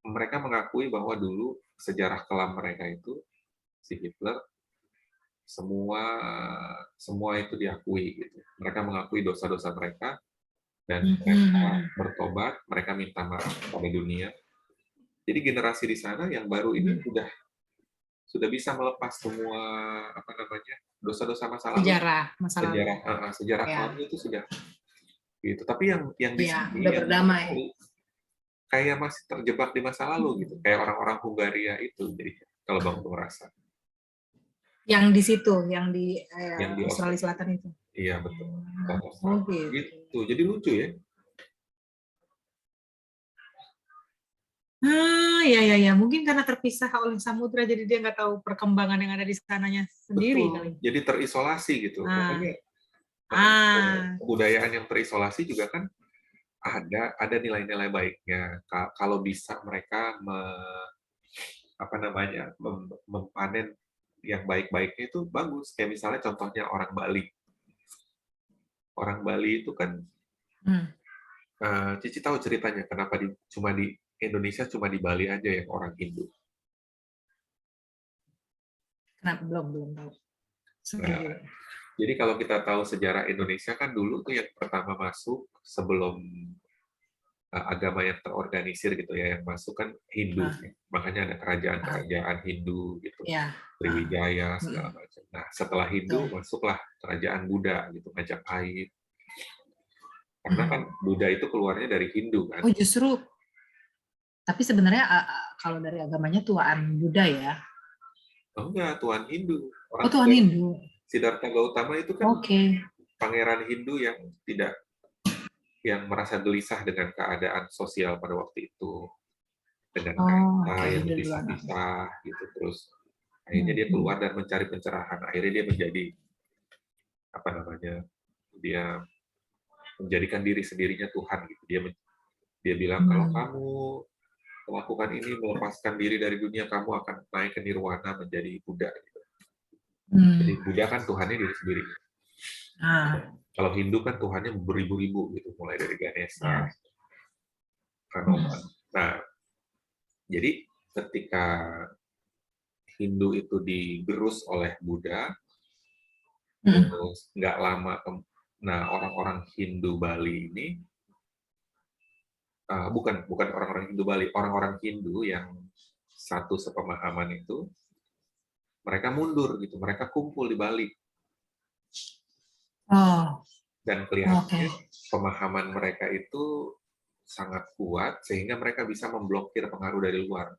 mereka mengakui bahwa dulu sejarah kelam mereka itu si Hitler semua itu diakui gitu. Mereka mengakui dosa-dosa mereka dan mereka bertobat, mereka minta maaf pada dunia. Jadi generasi di sana yang baru ini sudah bisa melepas semua apa namanya dosa-dosa masa lalu. Sejarah kelamnya itu sudah gitu. Tapi yang di sini udah berdamai. Kayak masih terjebak di masa lalu gitu. Kayak orang-orang Hungaria itu. Jadi kalau Bang Tung rasa. Yang di situ, yang di Australia Selatan itu. Iya betul. Gitu. Jadi lucu ya. Ya. Mungkin karena terpisah oleh samudra, jadi dia nggak tahu perkembangan yang ada di sananya sendiri. Betul. Kali. Jadi terisolasi gitu. Makanya kebudayaan yang terisolasi juga kan ada nilai-nilai baiknya. Kalau bisa mereka memanen yang baik-baiknya itu bagus. Kayak misalnya contohnya orang Bali. Orang Bali itu kan, Cici tahu ceritanya kenapa cuma di Indonesia cuma di Bali aja yang orang Hindu. Kenapa belum tahu. Jadi kalau kita tahu sejarah Indonesia kan dulu tuh yang pertama masuk sebelum agama yang terorganisir gitu ya, yang masuk kan Hindu. Makanya ada kerajaan-kerajaan Hindu gitu. Sriwijaya segala macam. Nah, setelah Hindu masuklah kerajaan Buddha gitu, Majapahit. Karena kan Buddha itu keluarnya dari Hindu kan. Oh, justru tapi sebenarnya kalau dari agamanya tuaan Buddha ya. Oh enggak, tuan Hindu. Tuan Hindu. Siddhartha Gautama itu kan pangeran Hindu yang merasa gelisah dengan keadaan sosial pada waktu itu, dengan kaita yang dipisah-pisah gitu, terus akhirnya dia keluar dan mencari pencerahan. Akhirnya dia dia menjadikan diri sendirinya Tuhan gitu. Dia bilang kalau kamu melakukan ini, melepaskan diri dari dunia, kamu akan naik ke nirwana menjadi Buddha gitu. Jadi Buddha kan Tuhannya diri sendiri. Kalau Hindu kan Tuhannya beribu-ribu gitu, mulai dari Ganesha, Hanuman. Nah, jadi ketika Hindu itu digerus oleh Buddha, terus nggak lama, orang-orang Hindu Bali ini, bukan orang-orang Hindu Bali, orang-orang Hindu yang satu sepemahaman itu, mereka mundur gitu, mereka kumpul di Bali. Dan kelihatannya pemahaman mereka itu sangat kuat sehingga mereka bisa memblokir pengaruh dari luar.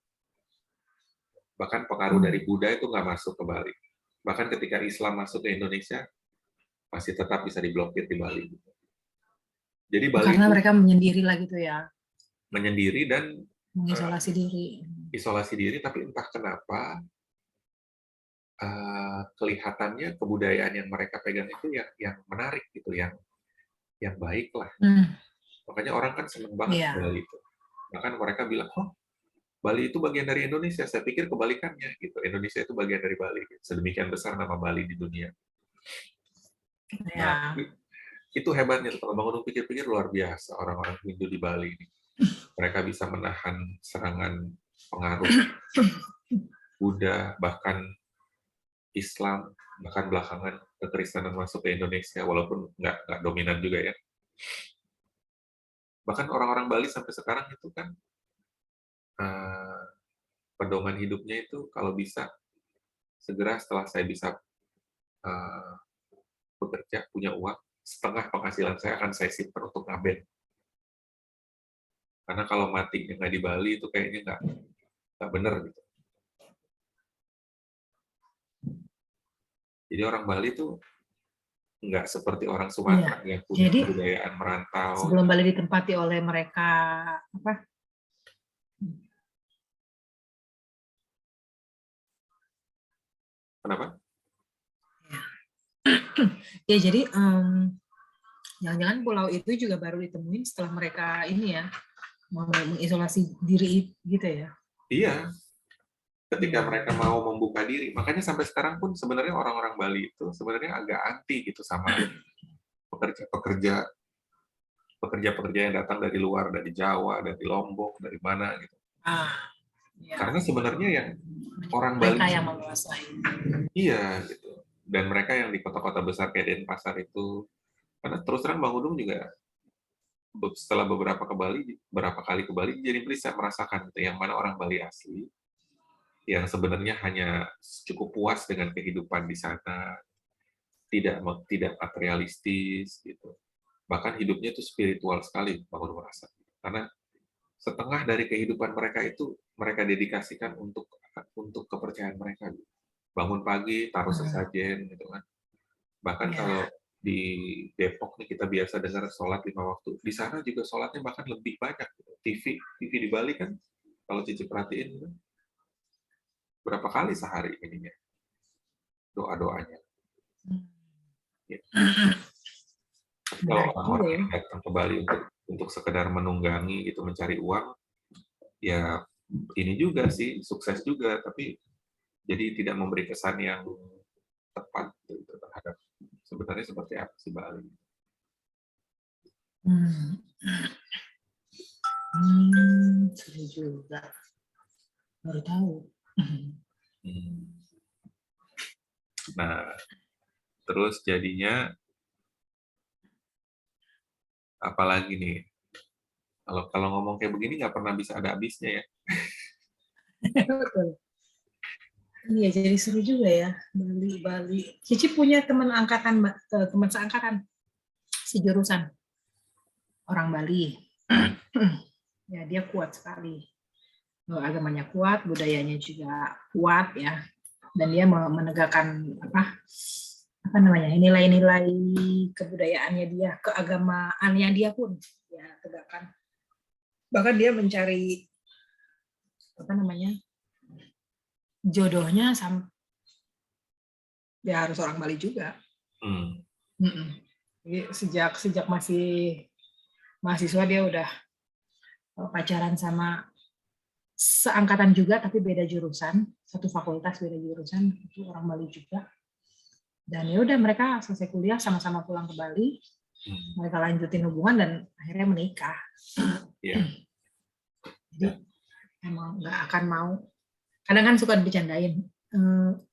Bahkan pengaruh dari Buddha itu nggak masuk ke Bali. Bahkan ketika Islam masuk ke Indonesia, masih tetap bisa diblokir di Bali. Jadi Bali karena mereka menyendiri lah gitu ya. Menyendiri dan mengisolasi diri. Isolasi diri, tapi entah kenapa kelihatannya kebudayaan yang mereka pegang itu yang menarik gitu, yang baik lah. Makanya orang kan seneng banget ke Iya. Bali itu. Bahkan mereka bilang, "Oh, Bali itu bagian dari Indonesia." Saya pikir kebalikannya gitu. Indonesia itu bagian dari Bali. Sedemikian besar nama Bali di dunia. Nah, Ya. itu hebatnya tuh, kalau bangun pikir-pikir luar biasa orang-orang Hindu di Bali ini. Mereka bisa menahan serangan pengaruh Buddha, bahkan Islam, bahkan belakangan kekristenan masuk ke Indonesia, walaupun nggak dominan juga ya. Bahkan orang-orang Bali sampai sekarang itu kan pedoman hidupnya itu kalau bisa segera setelah saya bisa bekerja, punya uang, setengah penghasilan saya akan saya simpan untuk ngaben. Karena kalau matinya nggak di Bali itu kayaknya nggak bener gitu. Jadi orang Bali itu nggak seperti orang Iya. Sumatera yang punya Jadi kebudayaan merantau. sebelum Bali ditempati oleh mereka apa? Kenapa? Ya jadi jangan-jangan pulau itu juga baru ditemuin setelah mereka ini ya mau mengisolasi diri gitu ya. Iya, ketika Ya. mereka mau membuka diri. Makanya sampai sekarang pun sebenarnya orang-orang Bali itu sebenarnya agak anti gitu sama pekerja-pekerja yang datang dari luar, dari Jawa, dari Lombok, dari mana gitu. Ya. Karena sebenarnya yang orang Bali Mereka yang menguasai. iya gitu. Dan mereka yang di kota-kota besar kayak Denpasar itu, karena terus terang Bang Udung juga setelah beberapa kali ke Bali, jadi bisa merasakan gitu, yang mana orang Bali asli, yang sebenarnya hanya cukup puas dengan kehidupan di sana, tidak materialistis gitu. Bahkan hidupnya itu spiritual sekali, Bang Udung merasa. Karena setengah dari kehidupan mereka itu mereka dedikasikan untuk kepercayaan mereka. Bangun pagi, taruh sesajen gitu kan. Bahkan kalau di Depok nih kita biasa dengar sholat 5 waktu. Di sana juga sholatnya bahkan lebih banyak. TV di Bali kan, kalau Cici perhatiin kan, berapa kali sehari ininya doa-doanya. Ya. Tapi kalau orang-orang yang datang ke Bali untuk sekedar menunggangi gitu, mencari uang, ya ini juga sih sukses juga, tapi jadi tidak memberi kesan yang tepat gitu, terhadap sebenarnya seperti apa sih Bali. Seru juga. Baru tahu. Nah, terus jadinya apalagi nih? Kalau ngomong kayak begini nggak pernah bisa ada habisnya ya. Betul. Iya, jadi seru juga ya Bali. Cici punya teman seangkatan sejurusan orang Bali. Ya, dia kuat sekali. Agamanya kuat, budayanya juga kuat ya. Dan dia menegakkan apa namanya nilai-nilai kebudayaannya dia, keagamaannya dia pun ya tegakkan. Bahkan dia mencari apa namanya jodohnya ya harus orang Bali juga. Jadi sejak masih mahasiswa dia udah pacaran sama seangkatan juga tapi beda jurusan, satu fakultas beda jurusan, itu orang Bali juga. Dan ya udah mereka selesai kuliah sama-sama pulang ke Bali, mereka lanjutin hubungan dan akhirnya menikah. Jadi emang nggak akan mau. Kadang kan suka dibercandain,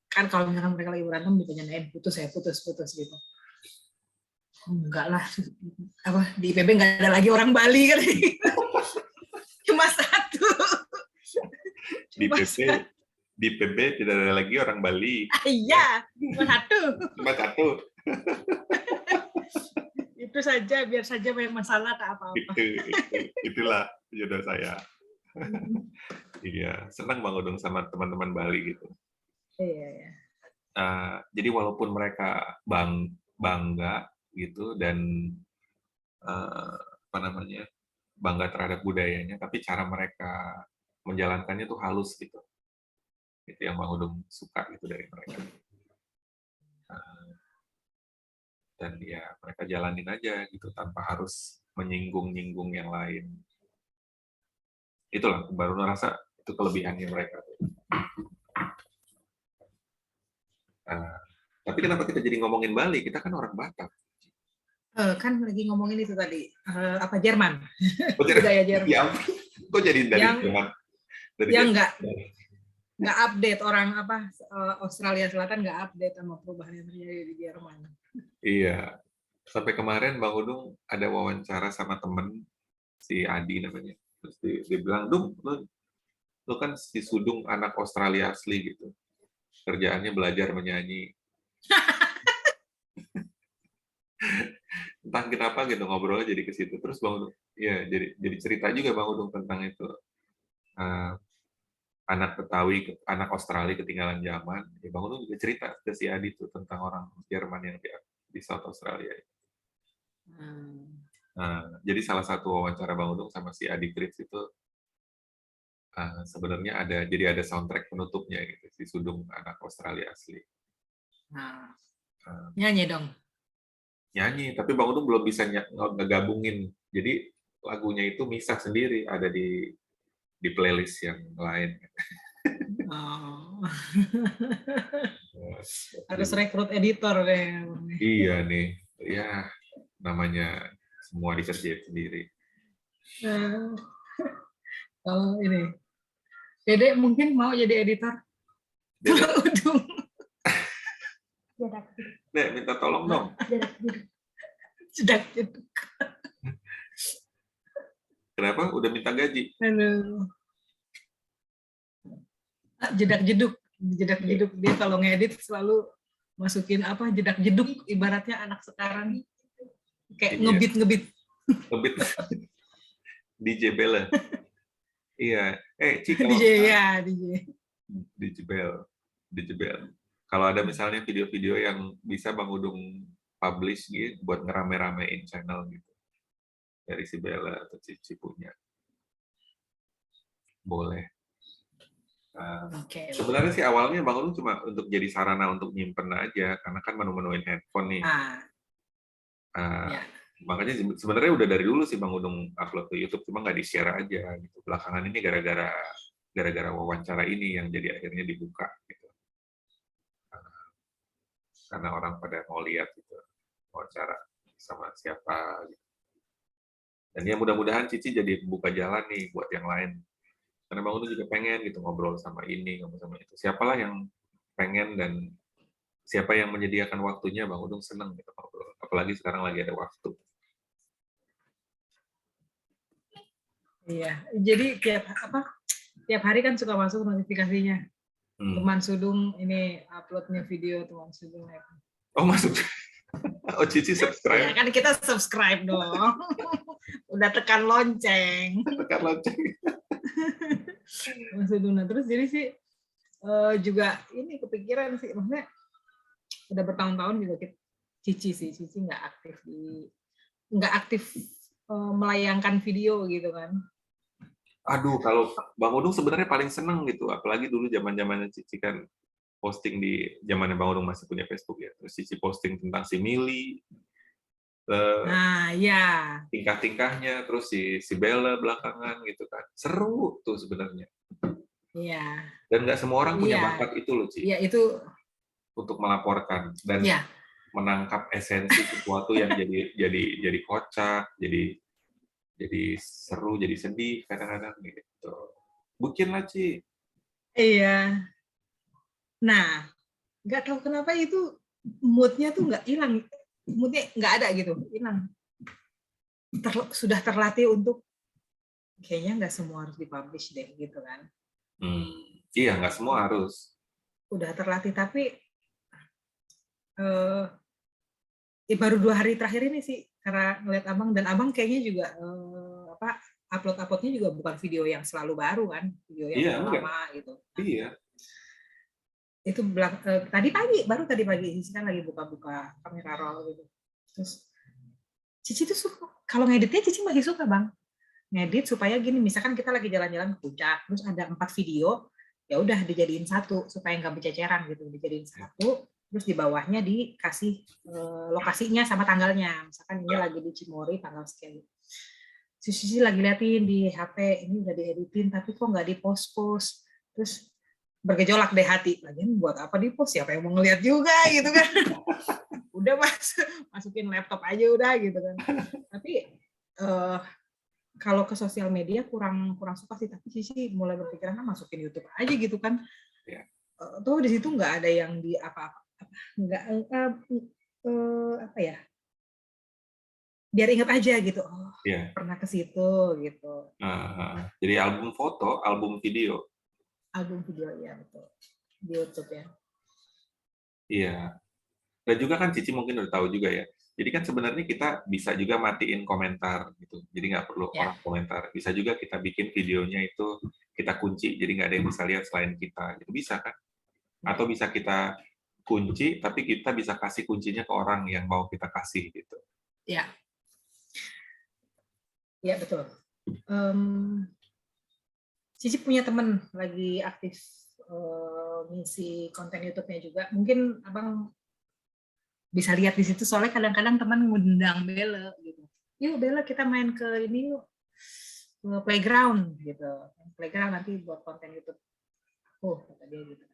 kan kalau misalkan mereka lagi berantem dibercandain putus gitu. Enggak lah, di IPB nggak ada lagi orang Bali kan. Cuma satu. Di PB tidak ada lagi orang Bali. Iya, cuma satu. Itu saja, biar saja banyak masalah tak apa-apa. Itulah jodoh saya. Iya, senang Bang Udung sama teman-teman Bali gitu. Iya. Jadi walaupun mereka bangga gitu dan bangga terhadap budayanya, tapi cara mereka menjalankannya tuh halus gitu. Itu yang Bang Udung suka gitu dari mereka. Dan ya mereka jalanin aja gitu tanpa harus menyinggung-nyinggung yang lain. Itulah baru ngerasa itu kelebihannya mereka. Tapi kenapa kita jadi ngomongin Bali? Kita kan orang Batak. Kan lagi ngomongin itu tadi, apa Jerman? Budaya Jerman. Ya, kok jadi dari Jerman? Yang nggak update orang apa Australia Selatan nggak update sama perubahan yang terjadi di Jerman. Iya. Sampai kemarin Bang Udung ada wawancara sama temen si Adi namanya. Terus dia bilang, "Dung, lu kan si Sudung anak Australia asli gitu. Kerjaannya belajar menyanyi." Entah kenapa gitu ngobrolnya jadi ke situ. Terus Bang Udung, ya jadi cerita juga Bang Udung tentang itu. Anak Betawi, anak Australia ketinggalan zaman. Ya Bang Udung juga cerita ke si Adi tuh tentang orang Jerman yang di South Australia. Jadi salah satu wawancara Bang Udung sama si Adi Krits itu sebenarnya ada soundtrack penutupnya gitu, si Sudung anak Australia asli. Nyanyi dong. Nyanyi, tapi Bang Udung belum bisa ngegabungin. Jadi lagunya itu misah sendiri, ada di playlist yang lain. Harus rekrut editor deh. Iya nih, ya namanya semua dikerjain sendiri. Kalau ini, Dede mungkin mau jadi editor. Udung. Dek, minta tolong dong. Jedak jeduk. Kenapa? Udah minta gaji? Jedak jeduk. Jedak jeduk, dia kalau ngedit selalu masukin apa jedak jeduk, ibaratnya anak sekarang kayak ngebit ngebit DJ Bella. Iya, Cik, DJ ya DJ Bell. Kalau ada misalnya video-video yang bisa Bang Udung publish gitu buat ngerame-ramein channel gitu dari si Bella atau Cici punya, boleh. Sebenarnya sih awalnya Bang Udung cuma untuk jadi sarana untuk nyimpen aja, karena kan menu-menuin handphone nih. Makanya sebenarnya udah dari dulu sih Bang Udung upload ke YouTube, cuma nggak di-share aja gitu. Belakangan ini gara-gara wawancara ini yang jadi akhirnya dibuka gitu. Karena orang pada mau lihat gitu, wawancara sama siapa gitu. Dan ya mudah-mudahan Cici jadi buka jalan nih buat yang lain. Karena Bang Udung juga pengen gitu ngobrol sama ini, ngobrol sama itu. Siapalah yang pengen dan siapa yang menyediakan waktunya, Bang Udung seneng gitu ngobrol. Apalagi sekarang lagi ada waktu. Iya, jadi tiap hari kan suka masuk notifikasinya. Teman Sudung ini uploadnya video teman Sudung. Oh, masuk. Oh, Cici subscribe. Ya kan kita subscribe dong. Udah tekan lonceng. Tekan lonceng. Mas Sudung. Nah, terus jadi sih juga ini kepikiran sih, maksudnya udah bertahun-tahun juga Cici nggak aktif melayangkan video gitu kan. Aduh, kalau Bang Udung sebenarnya paling seneng gitu, apalagi dulu zaman-zamannya Cici kan posting di zamannya Bang Udung masih punya Facebook ya, terus Cici posting tentang si Mili, ya. tingkah-tingkahnya, terus si Bella belakangan gitu kan, seru tuh sebenarnya. Iya. Dan nggak semua orang punya bakat itu loh, Ci. Iya, itu untuk melaporkan dan menangkap esensi sesuatu yang jadi kocak, jadi seru, jadi sedih kadang-kadang gitu. Bukin lah, Ci. Iya. Nah, nggak tahu kenapa itu moodnya tuh nggak hilang, moodnya nggak ada gitu, hilang. Sudah terlatih untuk kayaknya nggak semua harus dipublish deh gitu kan. Iya, nggak semua harus. Udah terlatih, tapi baru 2 hari terakhir ini sih karena ngeliat abang, dan abang kayaknya juga uploadnya juga bukan video yang selalu baru kan, video yang lama gitu. Iya. Itu tadi pagi Cici kan lagi buka-buka kamera roll gitu. Terus Cici tuh suka, kalau ngeditnya Cici masih suka Bang. Ngedit supaya gini, misalkan kita lagi jalan-jalan ke puncak, terus ada 4 video, ya udah dijadiin satu supaya nggak berceceran gitu, dijadiin satu, terus di bawahnya dikasih lokasinya sama tanggalnya, misalkan ini lagi di Cimory tanggal sekian. Sisi lagi liatin di HP, ini udah dieditin tapi kok nggak di post, terus bergejolak deh hati, lagian buat apa di post, siapa yang mau ngeliat juga gitu kan. Udah masukin laptop aja udah gitu kan. Tapi kalau ke sosial media kurang suka sih, tapi Cici mulai berpikiran masukin YouTube aja gitu kan. Ya. Tuh di situ nggak ada yang di apa-apa, nggak apa ya, biar inget aja gitu. Oh, yeah. Pernah ke situ gitu. Jadi album foto, album video. Album video ya betul di YouTube ya. Iya. Dan juga kan Cici mungkin udah tahu juga ya. Jadi kan sebenarnya kita bisa juga matiin komentar gitu. Jadi nggak perlu orang komentar. Bisa juga kita bikin videonya itu kita kunci, jadi nggak ada yang bisa lihat selain kita. Itu bisa kan? Atau bisa kita kunci, tapi kita bisa kasih kuncinya ke orang yang mau kita kasih gitu. Ya. Ya betul. Cici punya teman lagi aktif ngisi konten YouTube-nya juga. Mungkin abang bisa lihat di situ, soalnya kadang-kadang teman ngundang Bella gitu. Yuk Bella kita main ke ini yuk, ke playground gitu. Playground nanti buat konten YouTube. Oh kata dia gitu.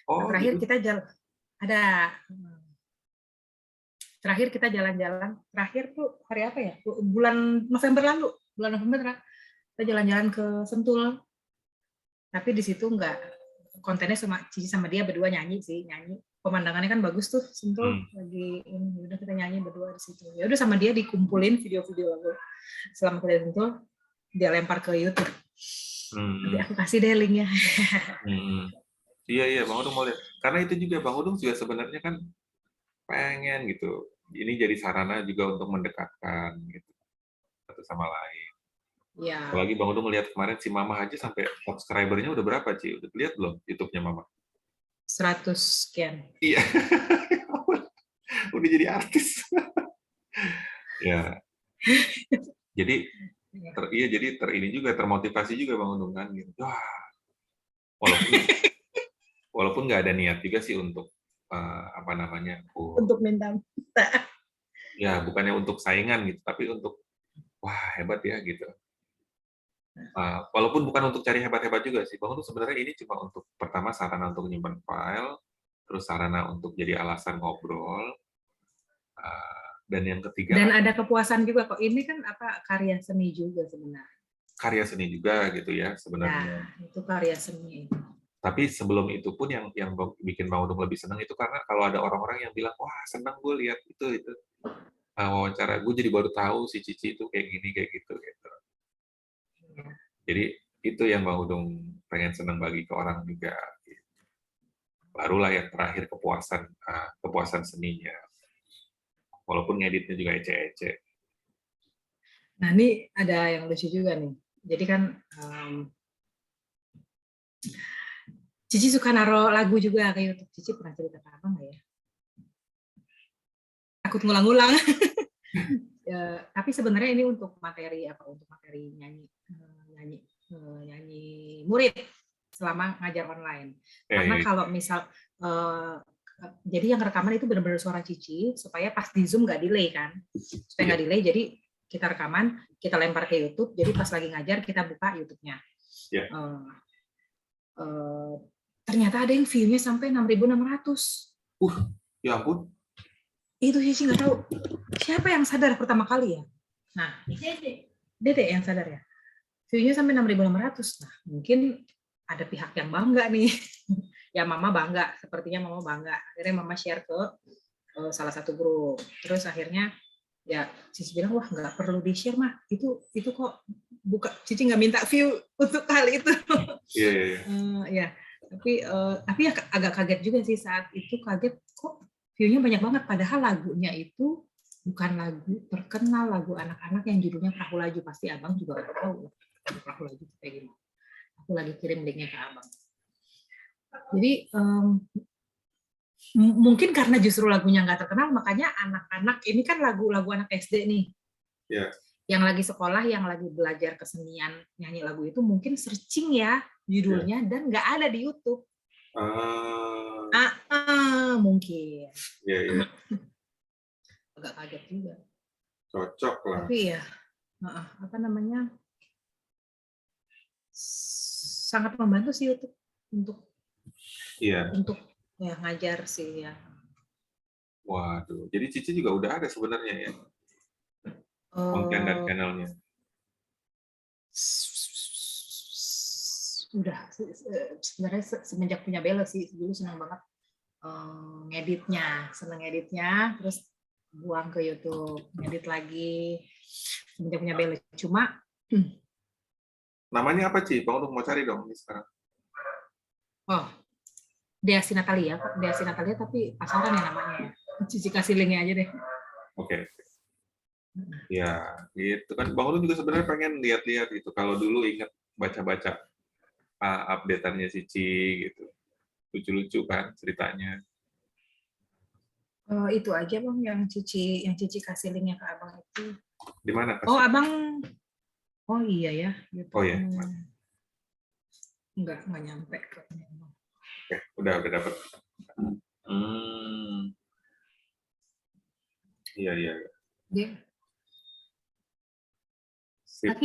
Nah, terakhir gitu. Kita jalan ada. Terakhir kita jalan-jalan. Terakhir tuh hari apa ya? Bulan November lalu. Bulan November kita jalan-jalan ke Sentul. Tapi di situ enggak, kontennya sama Cici sama dia berdua nyanyi. Pemandangannya kan bagus tuh, Sentul lagi ini, udah kita nyanyi berdua di situ. Ya udah sama dia dikumpulin video-video lagu selama kita di Sentul, dia lempar ke YouTube. Nanti aku kasih deh linknya. Iya Bang Udung mau lihat. Karena itu juga Bang Udung juga sebenarnya kan pengen gitu. Ini jadi sarana juga untuk mendekatkan gitu satu sama lain. Ya. Apalagi Bang Udung melihat kemarin si Mama aja sampai subscriber-nya udah berapa, Ci? Udah lihat belum YouTube-nya Mama? 100 sekian. Iya. Udah jadi artis. Ya. Jadi ini juga termotivasi juga Bang Udung kan gitu. Wah. Walaupun nggak ada niat juga sih untuk apa namanya? Untuk minta. Ya, bukannya untuk saingan gitu, tapi untuk wah hebat ya gitu. Walaupun bukan untuk cari hebat-hebat juga sih, Bang, untuk sebenarnya ini cuma untuk pertama sarana untuk nyimpan file, terus sarana untuk jadi alasan ngobrol, dan yang ketiga. Dan ada kepuasan juga kok. Ini kan apa karya seni juga sebenarnya. Karya seni juga gitu ya sebenarnya. Nah, itu karya seni. Tapi sebelum itu pun yang bikin Bang Udung lebih senang itu karena kalau ada orang-orang yang bilang wah senang gue lihat itu wawancara gue jadi baru tahu si Cici itu kayak gini kayak gitu. Jadi itu yang Bang Udung pengen senang bagi ke orang juga. Barulah yang terakhir kepuasan seninya. Walaupun ngeditnya juga ece-ece. Nah ini ada yang lucu juga nih. Jadi kan Cici suka naruh lagu juga ke YouTube. Cici pernah cerita ke abang nggak ya? Takut ngulang-ngulang. Ya, tapi sebenarnya ini untuk materi nyanyi murid selama ngajar online. Karena kalau misal jadi yang rekaman itu benar-benar suara Cici supaya pas di Zoom nggak delay kan, supaya nggak delay. Jadi kita rekaman, kita lempar ke YouTube. Jadi pas lagi ngajar kita buka YouTube-nya. Ternyata ada yang view-nya sampai 6.600. Ya ampun. Itu Cici nggak tahu siapa yang sadar pertama kali ya. Nah, Dede yang sadar ya. View-nya sampai 6.600. Nah, mungkin ada pihak yang bangga nih. Ya Mama bangga, sepertinya Mama bangga. Akhirnya Mama share ke salah satu grup. Terus akhirnya ya Cici bilang wah nggak perlu di-share mah. Itu kok Cici nggak minta view untuk hal itu. Ya. Tapi ya agak kaget juga sih saat itu, kaget kok view-nya banyak banget, padahal lagunya itu bukan lagu terkenal, lagu anak-anak yang judulnya Perahu Laju. Pasti abang juga tahu Perahu Laju kayak gini. Aku lagi kirim linknya ke abang. Jadi mungkin karena justru lagunya nggak terkenal, makanya anak-anak ini kan lagu-lagu anak SD nih. yang lagi sekolah, yang lagi belajar kesenian nyanyi lagu itu mungkin searching ya judulnya dan nggak ada di YouTube. Mungkin. Iya. Agak kaget juga. Cocok lah. Tapi ya, apa namanya, sangat membantu sih YouTube untuk ya ngajar sih ya. Waduh, jadi Cici juga udah ada sebenarnya ya konten dan channelnya. Udah sebenarnya semenjak punya Bella sih, dulu senang banget senang ngeditnya, terus buang ke YouTube, ngedit lagi semenjak punya Bella. Cuma namanya apa Ci? Bang mau cari dong ini sekarang. Oh, Deasi Natalia, tapi pasaran ya namanya ya. Cici kasih linknya aja deh. Oke. Ya, gitu kan. Bang juga sebenarnya pengen lihat-lihat gitu. Kalau dulu ingat baca-baca update-annya Cici gitu. Lucu-lucu kan ceritanya. Itu aja Bang yang Cici kasih linknya ke Abang itu. Di mana? Abang. Oh iya ya. Gitu. Oh ya. Enggak nyampe. Oke, udah dapat. Iya. Tapi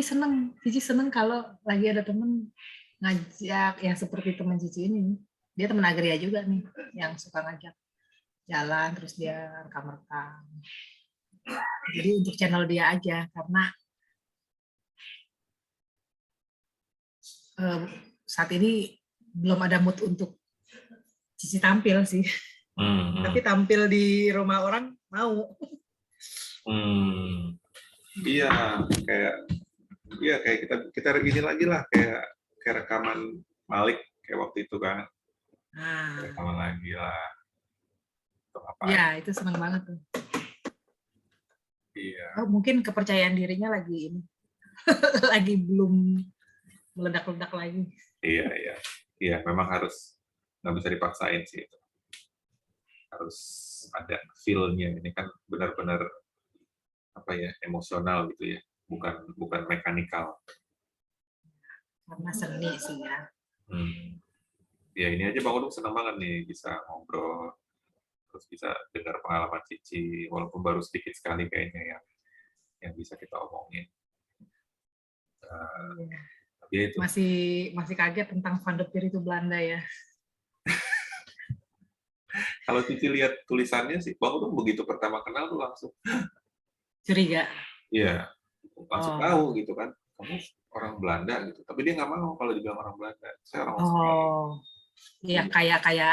Cici seneng kalau lagi ada temen ngajak yang seperti teman Cici ini. Dia teman Agria juga nih, yang suka ngajak jalan terus dia rekam-rekam. Jadi untuk channel dia aja, karena saat ini belum ada mood untuk Cici tampil sih. Tapi tampil di rumah orang mau. Iya, kayak kita gini lagi lah, kayak rekaman Malik kayak waktu itu kan. Rekaman lagi lah. Iya, itu senang banget tuh. Iya. Mungkin kepercayaan dirinya lagi ini. Lagi belum meledak-ledak lagi. Iya, memang harus, nggak bisa dipaksain sih itu. Harus ada feel-nya. Ini kan benar-benar emosional gitu ya, bukan mekanikal. Karena seni sih ya. Ya ini aja Bang Udung senang banget nih bisa ngobrol, terus bisa dengar pengalaman Cici, walaupun baru sedikit sekali kayaknya yang bisa kita omongin. Ya itu. Masih kaget tentang Van de Veer itu Belanda ya. Kalau Cici lihat tulisannya sih, Bang Udung begitu pertama kenal tuh langsung curiga. Iya, langsung tahu gitu kan, kamu orang Belanda gitu. Tapi dia nggak mau kalau dibilang orang Belanda. Saya orang Australia. Iya,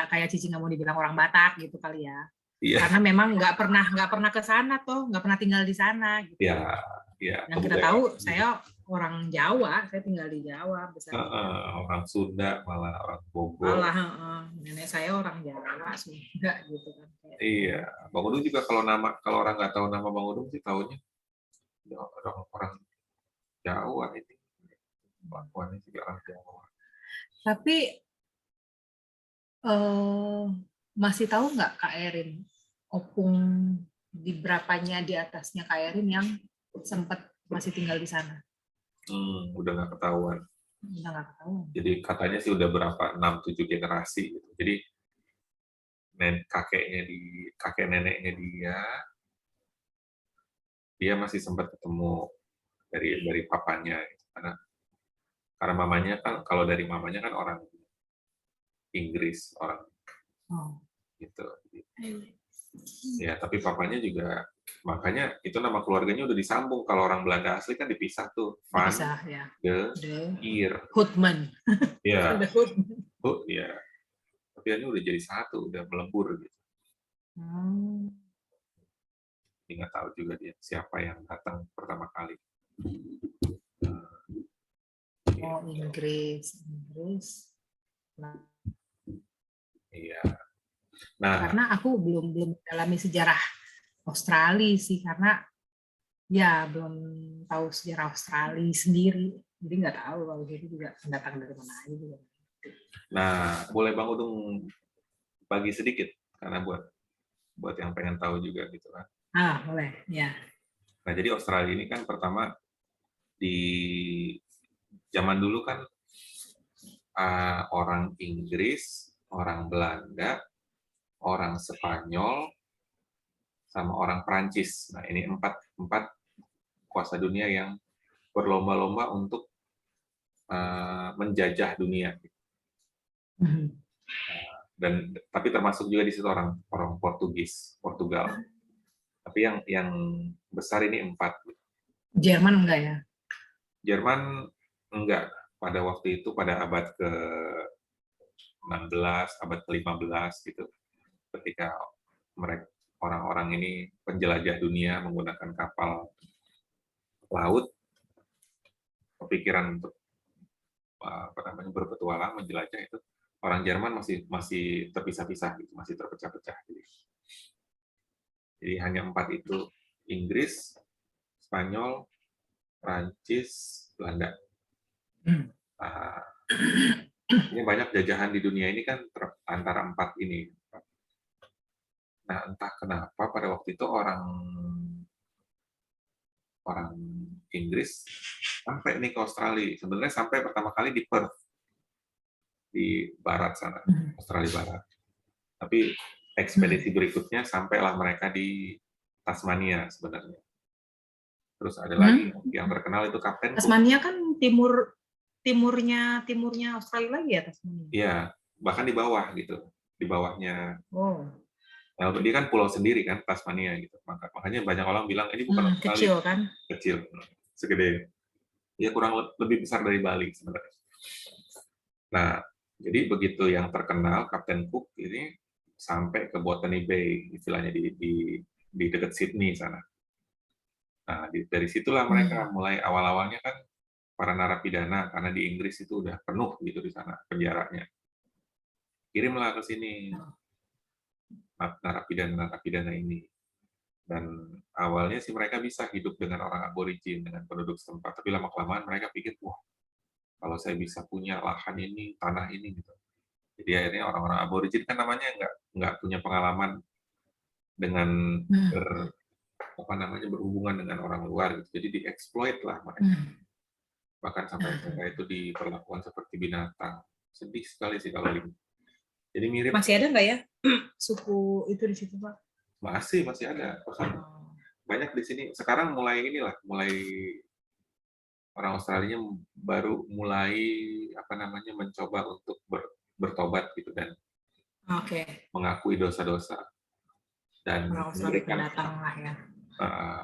kayak Cici nggak mau dibilang orang Batak gitu kali ya. Iya. Karena memang nggak pernah ke sana toh, nggak pernah tinggal di sana gitu. Iya. Yang kita tahu saya orang Jawa, saya tinggal di Jawa besar. Orang Sunda malah orang Bogor. Nenek saya orang Jawa, Sunda gitu kan. Iya, Bang Udung juga kalau orang nggak tahu nama Bang Udung sih taunya orang Jawa ini. Kelakuannya juga orang Jawa. Tapi masih tahu nggak Kak Erin, opung di berapanya di atasnya Kak Erin yang sempat masih tinggal di sana? Udah nggak ketahuan. Jadi katanya sih udah berapa 6-7 generasi gitu. Jadi kakek neneknya dia masih sempat ketemu dari papanya gitu. Karena mamanya kan, kalau dari mamanya kan orang Inggris, orang gitu. Ya, tapi papanya juga, makanya itu nama keluarganya udah disambung. Kalau orang Belanda asli kan dipisah tuh. Van de Veer. Hoodman. Ya. Ya. Tapi ini udah jadi satu, udah melebur gitu. Nggak tahu juga dia siapa yang datang pertama kali. Inggris. Iya. Karena aku belum mendalami sejarah Australia sih, karena ya belum tahu sejarah Australia sendiri, jadi nggak tahu kalau gitu juga pendatang dari mana aja juga. Nah, boleh Bang Udung bagi sedikit karena buat yang pengen tahu juga gitu kan. Boleh ya. Nah, jadi Australia ini kan pertama di zaman dulu kan orang Inggris, orang Belanda, orang Spanyol, sama orang Prancis. Nah, ini empat kuasa dunia yang berlomba-lomba untuk menjajah dunia. Dan tapi termasuk juga di situ orang Portugal. Tapi yang besar ini 4. Jerman enggak ya? Jerman enggak, pada waktu itu pada abad ke-16, abad ke-15 gitu, ketika mereka orang-orang ini penjelajah dunia menggunakan kapal laut, kepikiran untuk berpetualang, menjelajah, itu orang Jerman masih terpisah-pisah gitu, masih terpecah-pecah. Jadi hanya 4 itu: Inggris, Spanyol, Prancis, Belanda. Ini banyak jajahan di dunia ini kan antara 4 ini. Nah, entah kenapa pada waktu itu orang Inggris sampai nih ke Australia. Sebenarnya sampai pertama kali di Perth, di barat sana, Australia Barat. Tapi ekspedisi berikutnya sampailah mereka di Tasmania sebenarnya. Terus ada lagi yang terkenal itu Kapten Cook. Tasmania kan timurnya Australia lagi ya, Tasmania. Iya, bahkan di bawah gitu, di bawahnya. Oh. Nah, dia kan pulau sendiri kan, Tasmania gitu. Makanya banyak orang bilang ini bukan Australia. Kecil kan? Kecil, segede. Ya kurang lebih besar dari Bali sebenarnya. Nah, jadi begitu yang terkenal Kapten Cook ini sampai ke Botany Bay, istilahnya di dekat Sydney sana. Nah, dari situlah mereka mulai awal-awalnya kan para narapidana, karena di Inggris itu udah penuh gitu di sana penjaranya. Kirimlah ke sini narapidana ini. Dan awalnya sih mereka bisa hidup dengan orang aborigin, dengan penduduk setempat. Tapi lama-kelamaan mereka pikir, wah, kalau saya bisa punya lahan ini, tanah ini, gitu. Jadi akhirnya orang-orang aborigin kan namanya nggak punya pengalaman dengan berhubungan dengan orang luar, gitu. Jadi dieksploit lah mereka. Bahkan sampai mereka itu diperlakukan seperti binatang. Sedih sekali sih kalau ini. Jadi mirip. Masih ada nggak ya suku itu di situ, Pak? Masih ada. Banyak di sini. Sekarang mulai orang Australia baru mulai mencoba untuk bertobat gitu dan mengakui dosa-dosa dan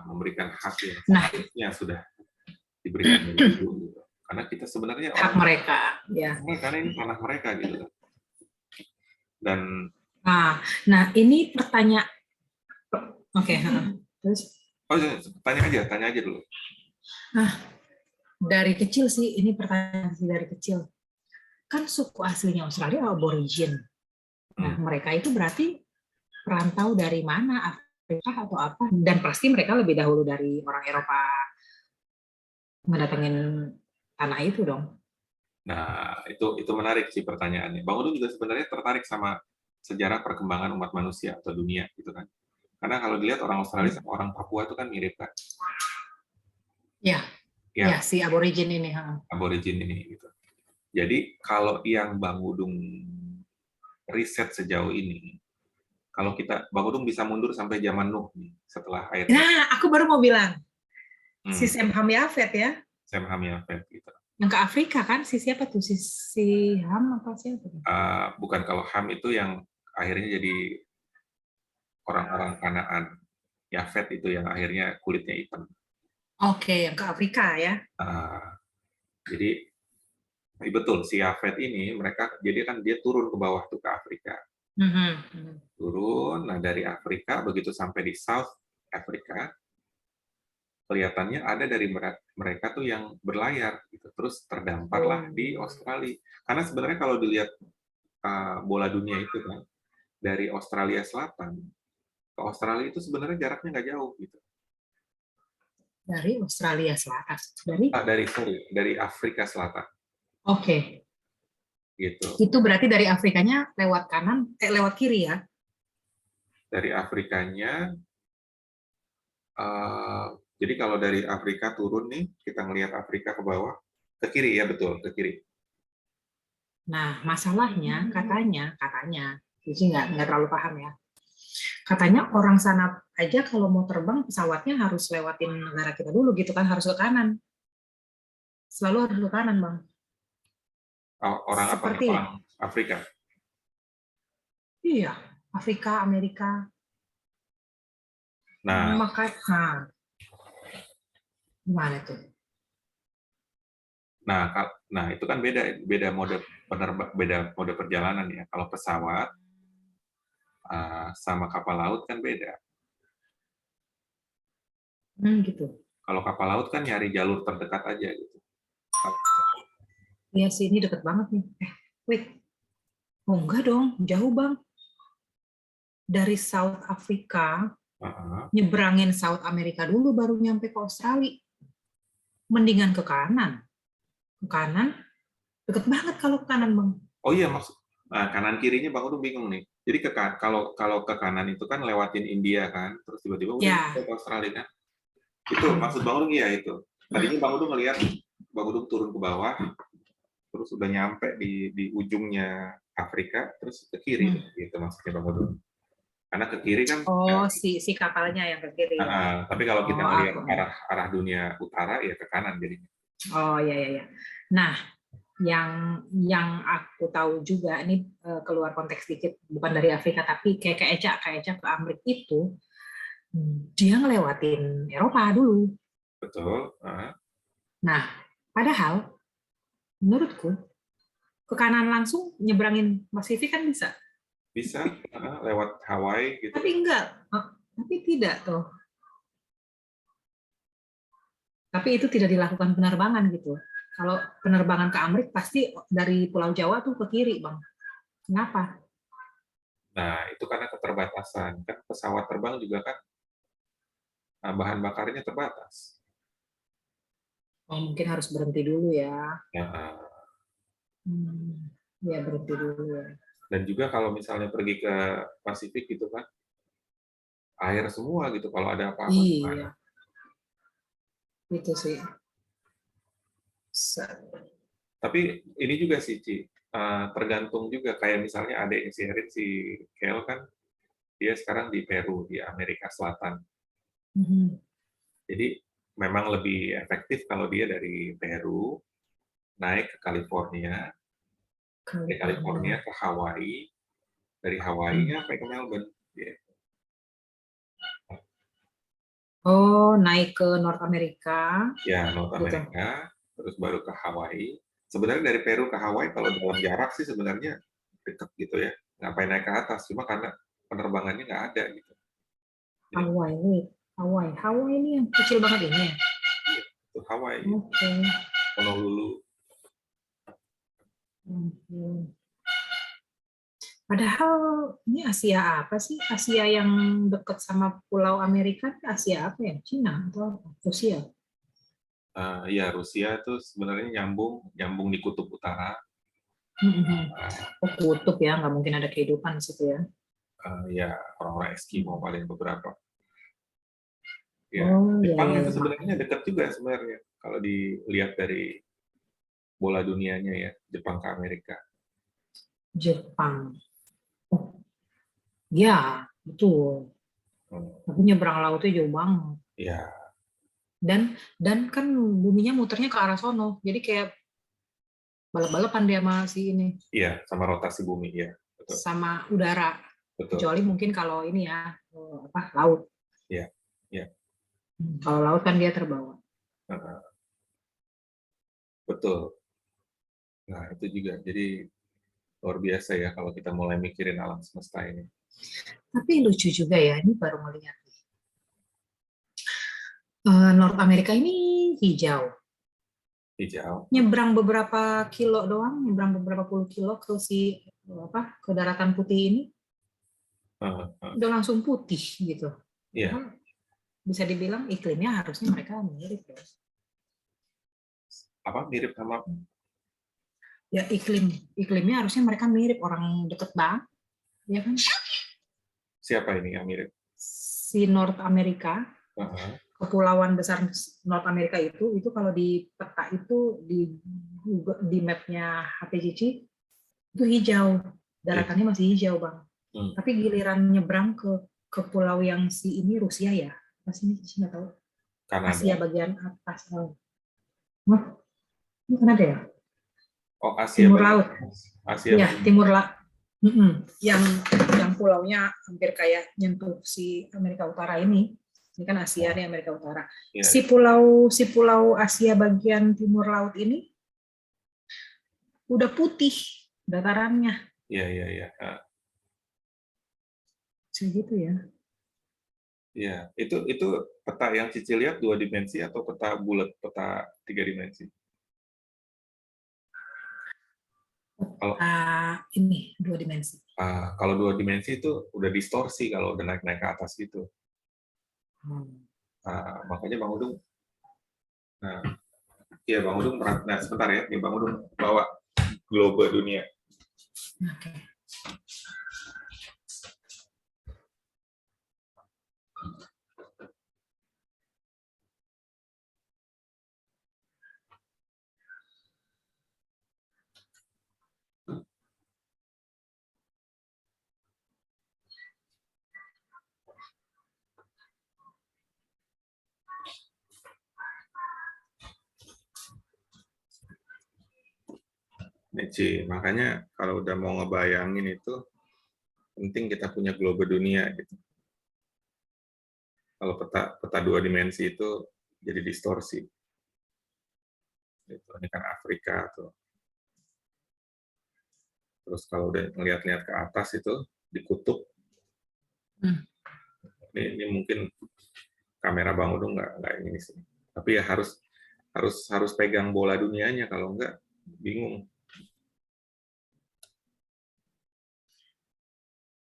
memberikan hak yang sudah diberikan dulu gitu. Karena kita sebenarnya hak mereka, ya. Karena ini tanah mereka gitu. Dan nah ini pertanyaan. Terus? Tanya aja dulu. Dari kecil sih, ini pertanyaan dari kecil. Kan suku aslinya Australia aborigin. Nah, mereka itu berarti perantau dari mana? Afrika atau apa? Dan pasti mereka lebih dahulu dari orang Eropa mendatangin tanah itu dong. Nah, itu menarik sih pertanyaannya. Bang Udu juga sebenarnya tertarik sama sejarah perkembangan umat manusia atau dunia gitu kan. Karena kalau dilihat orang Australia sama orang Papua itu kan mirip kan. Ya, si aborigin ini. Aborigin ini gitu. Jadi kalau yang Bang Udung riset sejauh ini, kalau Bang Udung bisa mundur sampai zaman Nuh nih, setelah air. Nah, aku baru mau bilang. Si Sem Ham Yafet ya. Sem Ham Yafet gitu. Yang ke Afrika kan, si siapa tuh? Si Ham apa siapa? Bukan, kalau Ham itu yang akhirnya jadi orang-orang Kanaan. Yafet itu yang akhirnya kulitnya hitam. Oke, yang ke Afrika ya. Jadi betul, si Yafet ini jadi kan dia turun ke bawah tuh ke Afrika. Turun, nah dari Afrika begitu sampai di South Africa, kelihatannya ada dari mereka tuh yang berlayar gitu, terus terdamparlah di Australia. Karena sebenarnya kalau dilihat bola dunia itu kan, dari Australia Selatan ke Australia itu sebenarnya jaraknya nggak jauh gitu. Dari Australia Selatan? Dari Afrika Selatan. Oke. Gitu. Itu berarti dari Afrikanya lewat kanan, lewat kiri ya? Dari Afrikanya Jadi kalau dari Afrika turun nih, kita ngelihat Afrika ke bawah, ke kiri ya, betul, ke kiri. Nah, masalahnya katanya, jadi nggak terlalu paham ya. Katanya orang sana aja kalau mau terbang pesawatnya harus lewatin negara kita dulu gitu kan, harus ke kanan. Selalu harus ke kanan, Bang. Orang apa? Seperti Orang Afrika. iya, Afrika, Amerika. Nah, Gimana tuh? nah itu kan beda mode perjalanan ya. Kalau pesawat sama kapal laut kan beda. Gitu. Kalau kapal laut kan nyari jalur terdekat aja gitu. Iya sih, ini deket banget nih. Wait. Oh enggak dong, jauh Bang. Dari South Africa, nyebrangin South America dulu baru nyampe ke Australia. Mendingan ke kanan. Ke kanan, deket banget kalau ke kanan Bang. Oh iya, kanan kirinya Bang Udu bingung nih. Jadi kalau ke kanan itu kan lewatin India kan, terus tiba-tiba udah ke Australia kan. Itu maksud Bang Udu iya itu. Tadinya Bang Udu ngelihat Bang Udu turun ke bawah, terus udah nyampe di ujungnya Afrika, terus ke kiri gitu maksudnya Bang Udu. Karena ke kiri kan si kapalnya yang ke kiri. Tapi kalau kita ngelihat arah dunia utara ya ke kanan jadinya. Oh iya. Nah, yang aku tahu juga ini keluar konteks dikit, bukan dari Afrika tapi kayak Eca ke Amerika itu dia ngelewatin Eropa dulu. Betul. Nah, padahal menurutku ke kanan langsung nyebrangin Pasifik kan bisa. Bisa lewat Hawaii gitu. Tapi enggak, tapi tidak tuh. Tapi itu tidak dilakukan penerbangan gitu. Kalau penerbangan ke Amerika pasti dari Pulau Jawa tuh ke kiri, Bang. Kenapa? Nah, itu karena keterbatasan. Kan pesawat terbang juga kan bahan bakarnya terbatas. Oh, mungkin harus berhenti dulu ya. Ya berhenti dulu ya. Dan juga kalau misalnya pergi ke Pasifik gitu kan, air semua gitu kalau ada apa-apa. Iya. Itu sih. Tapi ini juga sih, Ci, tergantung juga kayak misalnya adiknya si Erin, si Kel kan, dia sekarang di Peru, di Amerika Selatan. Jadi memang lebih efektif kalau dia dari Peru naik ke California, dari California ke Hawaii, dari Hawaii sampai ke Melbourne. Oh, naik ke North America. Ya, North America, terus baru ke Hawaii. Sebenarnya dari Peru ke Hawaii kalau dalam jarak sih sebenarnya dekat gitu ya. Ngapain naik ke atas, cuma karena penerbangannya nggak ada gitu. Hawaii ini yang kecil banget ini. Iya, itu Hawaii. Honolulu. Padahal ini Asia apa sih? Asia yang dekat sama Pulau Amerika, Asia apa ya? Cina atau Rusia? Ya, Rusia tuh sebenarnya nyambung di kutub utara. Oh, kutub ya, nggak mungkin ada kehidupan di situ ya? Ya, orang-orang Eskimo paling beberapa. Ya, oh, Jepang ya, itu sebenarnya dekat juga sebenarnya kalau dilihat dari bola dunianya ya, Jepang ke Amerika. Jepang. Oh, ya, betul. Tapi nyebrang lautnya jauh banget. Iya. Dan kan buminya muternya ke arah sono, jadi kayak balap-balapan dia sama si ini. Iya, sama rotasi bumi ya. Betul. Sama udara. Betul. Kecuali mungkin kalau ini ya laut. Iya, iya. Kalau laut kan dia terbawa. Betul. Nah, itu juga. Jadi luar biasa ya kalau kita mulai mikirin alam semesta ini. Tapi lucu juga ya, ini baru melihat. North Amerika ini hijau. Hijau. Nyebrang beberapa kilo doang, nyebrang beberapa puluh kilo ke ke daratan putih ini. Udah langsung putih gitu. Iya. Bisa dibilang iklimnya harusnya mereka mirip ya. Apa mirip sama? Ya iklimnya harusnya mereka mirip, orang deket banget, ya kan? Siapa ini yang mirip? Si North Amerika kepulauan besar North Amerika itu kalau di peta itu di mapnya HP Cici itu hijau, daratannya masih hijau bang. Tapi giliran nyebrang ke pulau yang si ini Rusia ya, pas ini Cici nggak tahu. Kanada. Asia bagian atas. Ini Kanada ya? Oh, Asia Timur laut. Asia. Ya, timur laut. Yang pulaunya hampir kayak nyentuh si Amerika Utara ini. Ini kan Asia nih, Amerika Utara. Yeah. Si pulau Asia bagian timur laut ini udah putih datarannya. Iya. Segitu ya. Iya, itu peta yang Cici lihat 2 dimensi atau peta bulat, peta 3 dimensi? Ini 2 dimensi. Kalau 2 dimensi itu udah distorsi kalau udah naik-naik ke atas gitu. Makanya Bang Udung, iya Bang Udung, sebentar ya, Bang Udung bawa globe dunia. Oke. Ci, makanya kalau udah mau ngebayangin itu penting kita punya globe dunia gitu. Kalau peta 2 dimensi itu jadi distorsi. Ini kan Afrika tuh. Terus kalau udah ngeliat-liat ke atas itu di kutub. Ini mungkin kamera Bang Udung nggak ini sih. Tapi ya harus pegang bola dunianya, kalau nggak bingung.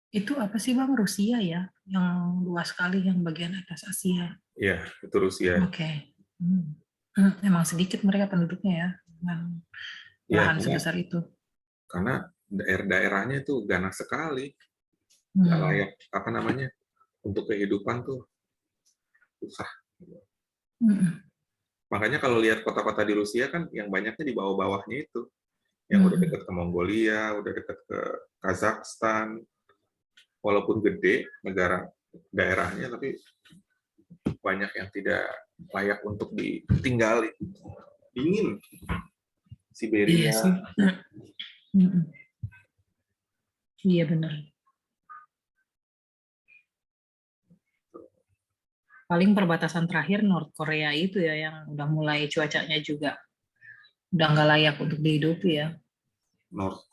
Itu apa sih Bang, Rusia ya? Yang luas sekali yang bagian atas Asia. Iya, itu Rusia. Oke. Emang sedikit mereka penduduknya ya, dengan lahan sebesar itu. Karena daerah-daerahnya itu ganas sekali. Nggak layak, untuk kehidupan tuh susah. Makanya kalau lihat kota-kota di Rusia kan yang banyaknya di bawah-bawahnya itu. Yang udah dekat ke Mongolia, udah dekat ke Kazakhstan. Walaupun gede daerahnya, tapi banyak yang tidak layak untuk ditinggali. Dingin. Siberia. Iya benar. Paling perbatasan terakhir North Korea itu ya yang udah mulai cuacanya juga udah nggak layak untuk dihidupi ya. North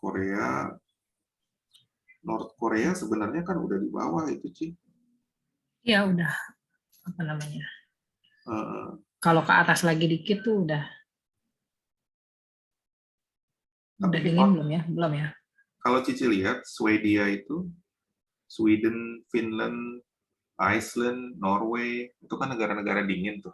Korea sebenarnya kan udah di bawah itu, Ci. Iya udah kalau ke atas lagi dikit tuh udah dingin belum ya? Belum ya. Kalau Cici lihat Swedia itu, Sweden, Finland, Iceland, Norway, itu kan negara-negara dingin tuh.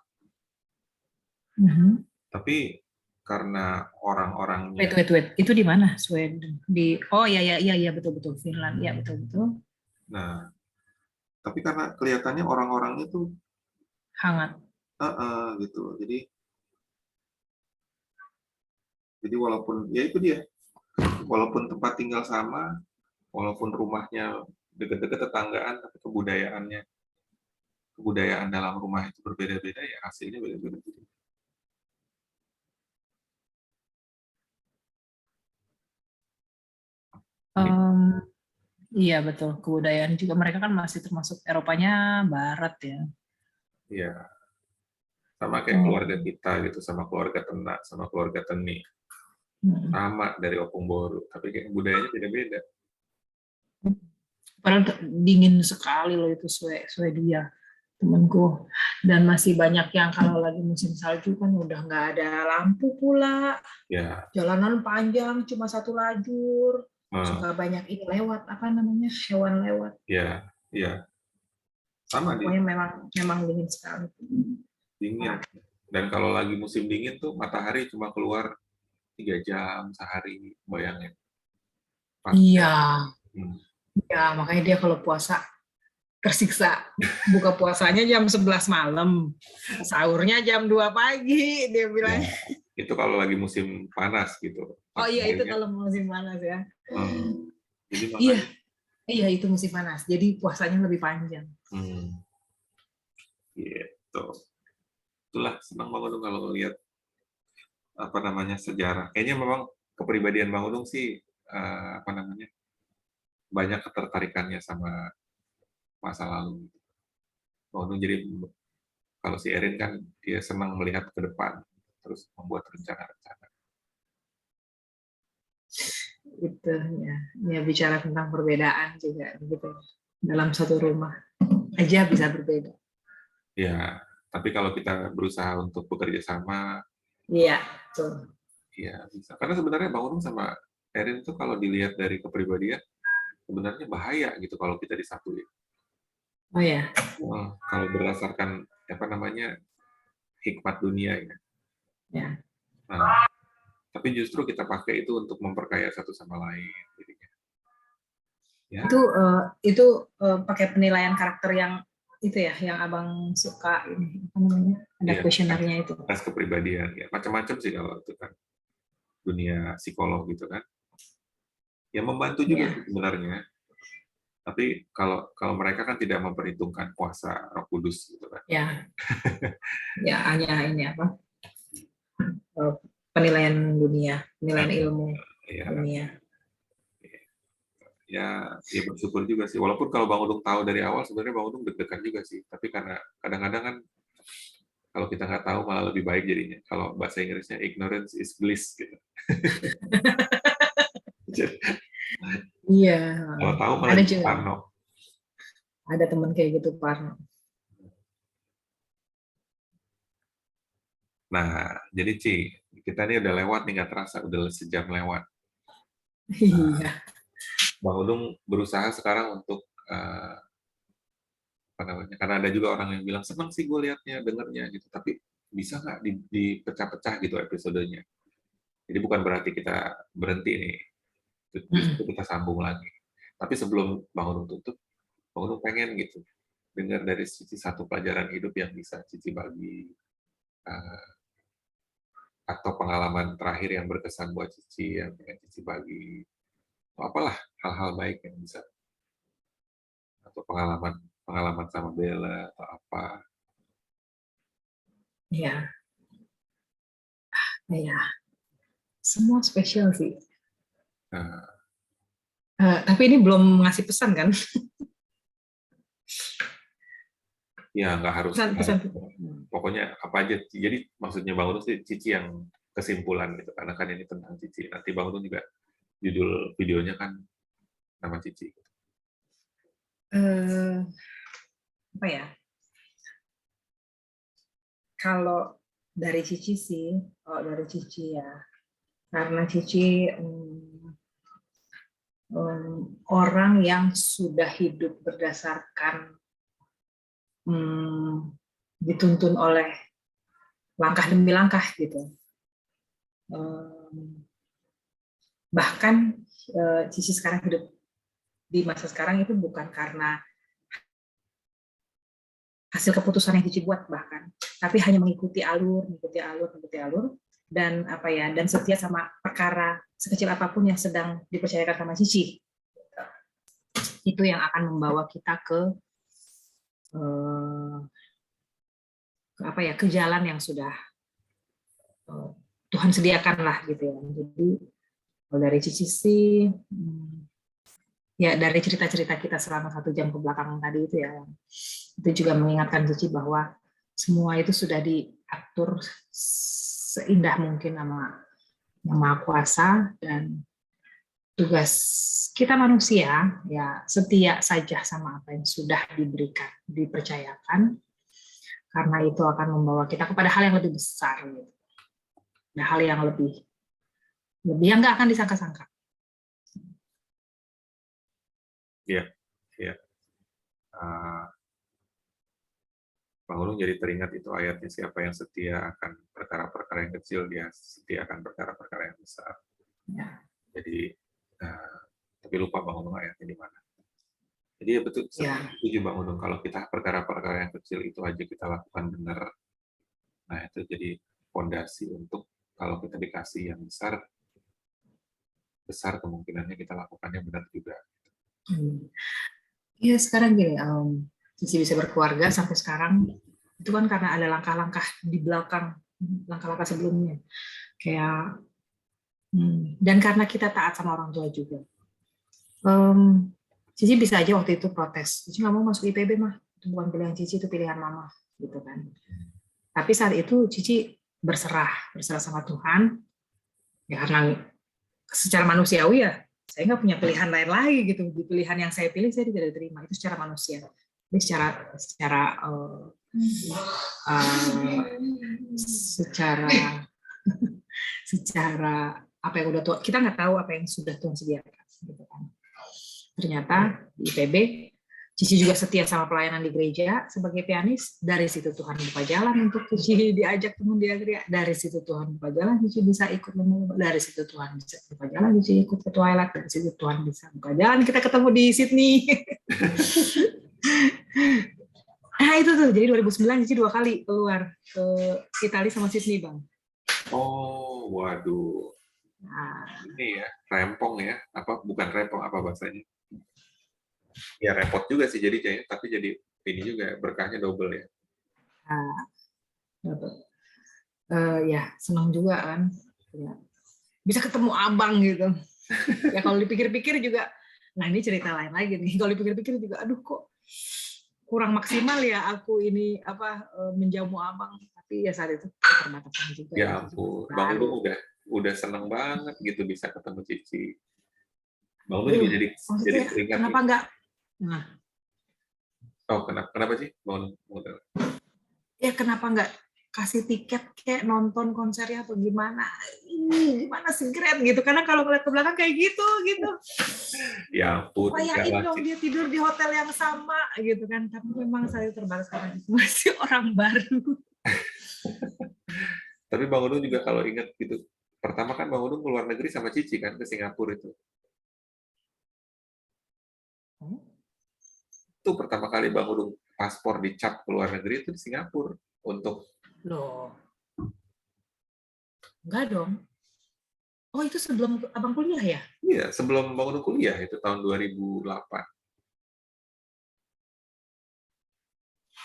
Tapi karena orang-orangnya. Wait. Itu di mana? Sweden. Iya betul Finland. Iya betul. Nah, tapi karena kelihatannya orang-orangnya tuh hangat. Gitu. Jadi walaupun ya itu dia. Walaupun tempat tinggal sama, walaupun rumahnya dekat-dekat tetanggaan, tapi kebudayaan dalam rumah itu berbeda-beda, ya hasilnya beda-beda. Iya betul, kebudayaan juga mereka kan masih termasuk Eropanya Barat ya. Iya, sama kayak keluarga kita gitu, sama keluarga Tenak, sama keluarga Teni, sama dari Opung Boru, tapi kayak budayanya beda-beda. Padahal dingin sekali loh itu Swedia, temanku. Dan masih banyak yang kalau lagi musim salju kan udah nggak ada lampu pula. Ya. Jalanan panjang cuma 1 lajur. Suka banyak ini lewat, hewan lewat. Iya. Sama pokoknya memang dingin sekali. Dingin. Dan kalau lagi musim dingin tuh matahari cuma keluar 3 jam sehari, bayangin. Iya. Ya, makanya dia kalau puasa tersiksa. Buka puasanya jam 11 malam, sahurnya jam 2 pagi, dia bilang. Ya, itu kalau lagi musim panas gitu. Oh iya, itu kalau musim panas ya. Jadi Iya, makanya, iya itu musim panas. Jadi puasanya lebih panjang. Gitu. Itulah senang banget tuh kalau lihat apa namanya sejarah. Kayaknya memang kepribadian Bang Udung sih apa namanya banyak ketertarikannya sama masa lalu. Bang Udung jadi kalau si Erin kan dia senang melihat ke depan, terus membuat rencana-rencana. Itu ya, ya bicara tentang perbedaan juga gitu. Dalam satu rumah aja bisa berbeda. Ya, tapi kalau kita berusaha untuk bekerja sama, Iya, betul. ya bisa. Karena sebenarnya Bang Udung sama Erin tuh kalau dilihat dari kepribadian, sebenarnya bahaya gitu kalau kita disatuin. Oh ya. Kalau berdasarkan apa namanya hikmat dunia ya. Ya. Nah, tapi justru kita pakai itu untuk memperkaya satu sama lain. Jadinya. Ya. Itu pakai penilaian karakter yang itu ya, yang abang suka ini apa namanya? Ada Iya, kuesionernya itu. tes kepribadian ya. Macam-macam sih kalau itu kan dunia psikolog gitu kan. Ya membantu juga Ya. sih sebenarnya. Tapi kalau mereka kan tidak memperhitungkan kuasa Roh Kudus gitu kan. Ya. Ya hanya ini apa? Penilaian dunia, penilaian ilmu Ya, dunia. ya bersyukur juga sih. Walaupun kalau Bang Udung tahu dari awal sebenarnya Bang Udung deg-degan juga sih. Tapi karena kadang-kadang kan kalau kita nggak tahu malah lebih baik jadinya. Kalau bahasa Inggrisnya ignorance is bliss gitu. Iya. Kalau tahu malah Ada jadi juga. parno. Ada teman kayak gitu, Parno. Nah, jadi Ci, kita ini udah lewat nih, nggak terasa, udah sejam lewat. Iya. Bang Udung berusaha sekarang untuk apa namanya? Karena ada juga orang yang bilang senang sih gue liatnya, dengernya gitu, tapi bisa nggak dipecah-pecah gitu episodenya? Jadi bukan berarti kita berhenti nih, justru kita sambung lagi. Tapi sebelum Bang Udung tutup, Bang Udung pengen gitu dengar dari Cici satu pelajaran hidup yang bisa Cici bagi atau pengalaman terakhir yang berkesan buat Cici yang pengen Cici bagi, atau apalah hal-hal baik yang bisa, atau pengalaman pengalaman sama Bella atau apa. Iya. Iya. Semua spesial sih. Nah, Tapi ini belum ngasih pesan kan? ya nggak harus, Pesan-pesan. pokoknya apa aja. Jadi maksudnya Bang Udung sih Cici yang kesimpulan gitu, karena kan ini tentang Cici. Nanti Bang Udung juga judul videonya kan nama Cici. Apa ya? Kalau dari Cici sih, kalau dari Cici ya, karena Cici orang yang sudah hidup berdasarkan dituntun oleh langkah demi langkah gitu. Bahkan Cici sekarang hidup di masa sekarang itu bukan karena hasil keputusan yang Cici buat bahkan, tapi hanya mengikuti alur, dan apa ya, dan setia sama perkara sekecil apapun yang sedang dipercayakan sama Cici. Itu yang akan membawa kita ke apa ya, ke jalan yang sudah Tuhan sediakan lah gitu ya. Jadi dari Cici sih ya, dari cerita-cerita kita selama 1 jam ke belakang tadi itu ya, itu juga mengingatkan Cici bahwa semua itu sudah diatur seindah mungkin sama Yang Maha Kuasa, dan tugas kita manusia ya setia saja sama apa yang sudah diberikan, dipercayakan, karena itu akan membawa kita kepada hal yang lebih besar, gitu. Ada hal yang lebih yang nggak akan disangka-sangka. Iya, iya. Bang Ulung jadi teringat itu ayatnya, siapa yang setia akan perkara-perkara yang kecil, dia setia akan perkara-perkara yang besar. Ya. Jadi, tapi lupa Bang Ulung ayatnya di mana. Jadi ya betul, Ya. setuju Bang Unung, kalau kita perkara-perkara yang kecil itu aja kita lakukan benar, nah itu jadi fondasi untuk kalau kita dikasih yang besar, besar kemungkinannya kita lakukannya benar juga. Iya sekarang gini, Cici bisa berkeluarga sampai sekarang itu kan karena ada langkah-langkah di belakang, langkah-langkah sebelumnya, kayak dan karena kita taat sama orang tua juga. Cici bisa aja waktu itu protes, Cici nggak mau masuk IPB mah, itu bukan pilihan Cici, itu pilihan mama, gitu kan. Tapi saat itu Cici berserah sama Tuhan, ya karena secara manusiawi ya, saya nggak punya pilihan lain lagi gitu. Di pilihan yang saya pilih saya tidak diterima, itu secara manusia. Tapi secara secara apa yang udah Tuhan, kita nggak tahu apa yang sudah Tuhan sediakan, gitu kan. Ternyata di IPB Cici juga setia sama pelayanan di gereja sebagai pianis. Dari situ Tuhan buka jalan untuk Cici diajak teman di gereja. Dari situ Tuhan buka jalan, Cici bisa ikut lomba. Dari situ Tuhan bisa buka jalan, Cici ikut ke Twilight. Dari situ Tuhan bisa buka jalan, kita ketemu di Sydney. Nah itu tuh, jadi 2009 Cici 2 kali keluar ke Italia sama Sydney, Bang. Oh, waduh. Nah. Ini ya, rempong ya. Apa bukan rempong, apa bahasanya? Ya repot juga sih jadi kayaknya, tapi jadi ini juga berkahnya double ya. Ya senang juga kan, ya. Bisa ketemu abang gitu. Ya kalau dipikir-pikir juga, nah ini cerita lain lagi nih. Kalau dipikir-pikir juga, aduh kok kurang maksimal ya aku ini menjamu abang. Tapi ya saat itu keterbatasan juga. Ya ampun, Bang Udung udah seneng banget gitu bisa ketemu Cici. Bang Udung juga jadi teringat. Kenapa enggak? Nah. Oh, kenapa sih Bang Udung? Ya kenapa enggak kasih tiket kayak nonton konsernya atau gimana? Gimana sih keren gitu? Karena kalau ngeliat ke belakang kayak gitu. Ya ampun. Bayangin dong dia tidur di hotel yang sama gitu kan. Tapi memang saya terbatas karena masih orang baru. Tapi Bang Udung juga kalau ingat gitu, pertama kan Bang Udung keluar negeri sama Cici kan ke Singapura itu. Itu pertama kali Bang Udung paspor dicap ke luar negeri itu di Singapura untuk. Loh. Enggak dong. Oh itu sebelum abang kuliah ya? Iya, sebelum Bang Udung kuliah itu tahun 2008.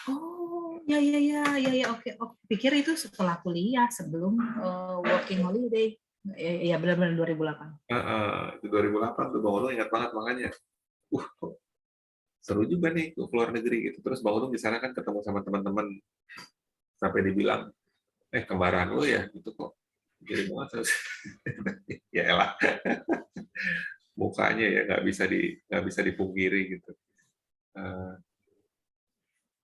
Oh ya oke. Pikir itu setelah kuliah sebelum working holiday. Ya benar-benar 2008. Itu 2008 tuh Bang Udung ingat banget makanya. Seru juga nih ke luar negeri gitu. Terus Bang Udung di sana kan ketemu sama teman-teman sampai dibilang, kembaran lu ya gitu kok. Jadi banget ya elah. Mukanya ya nggak bisa dipungkiri gitu.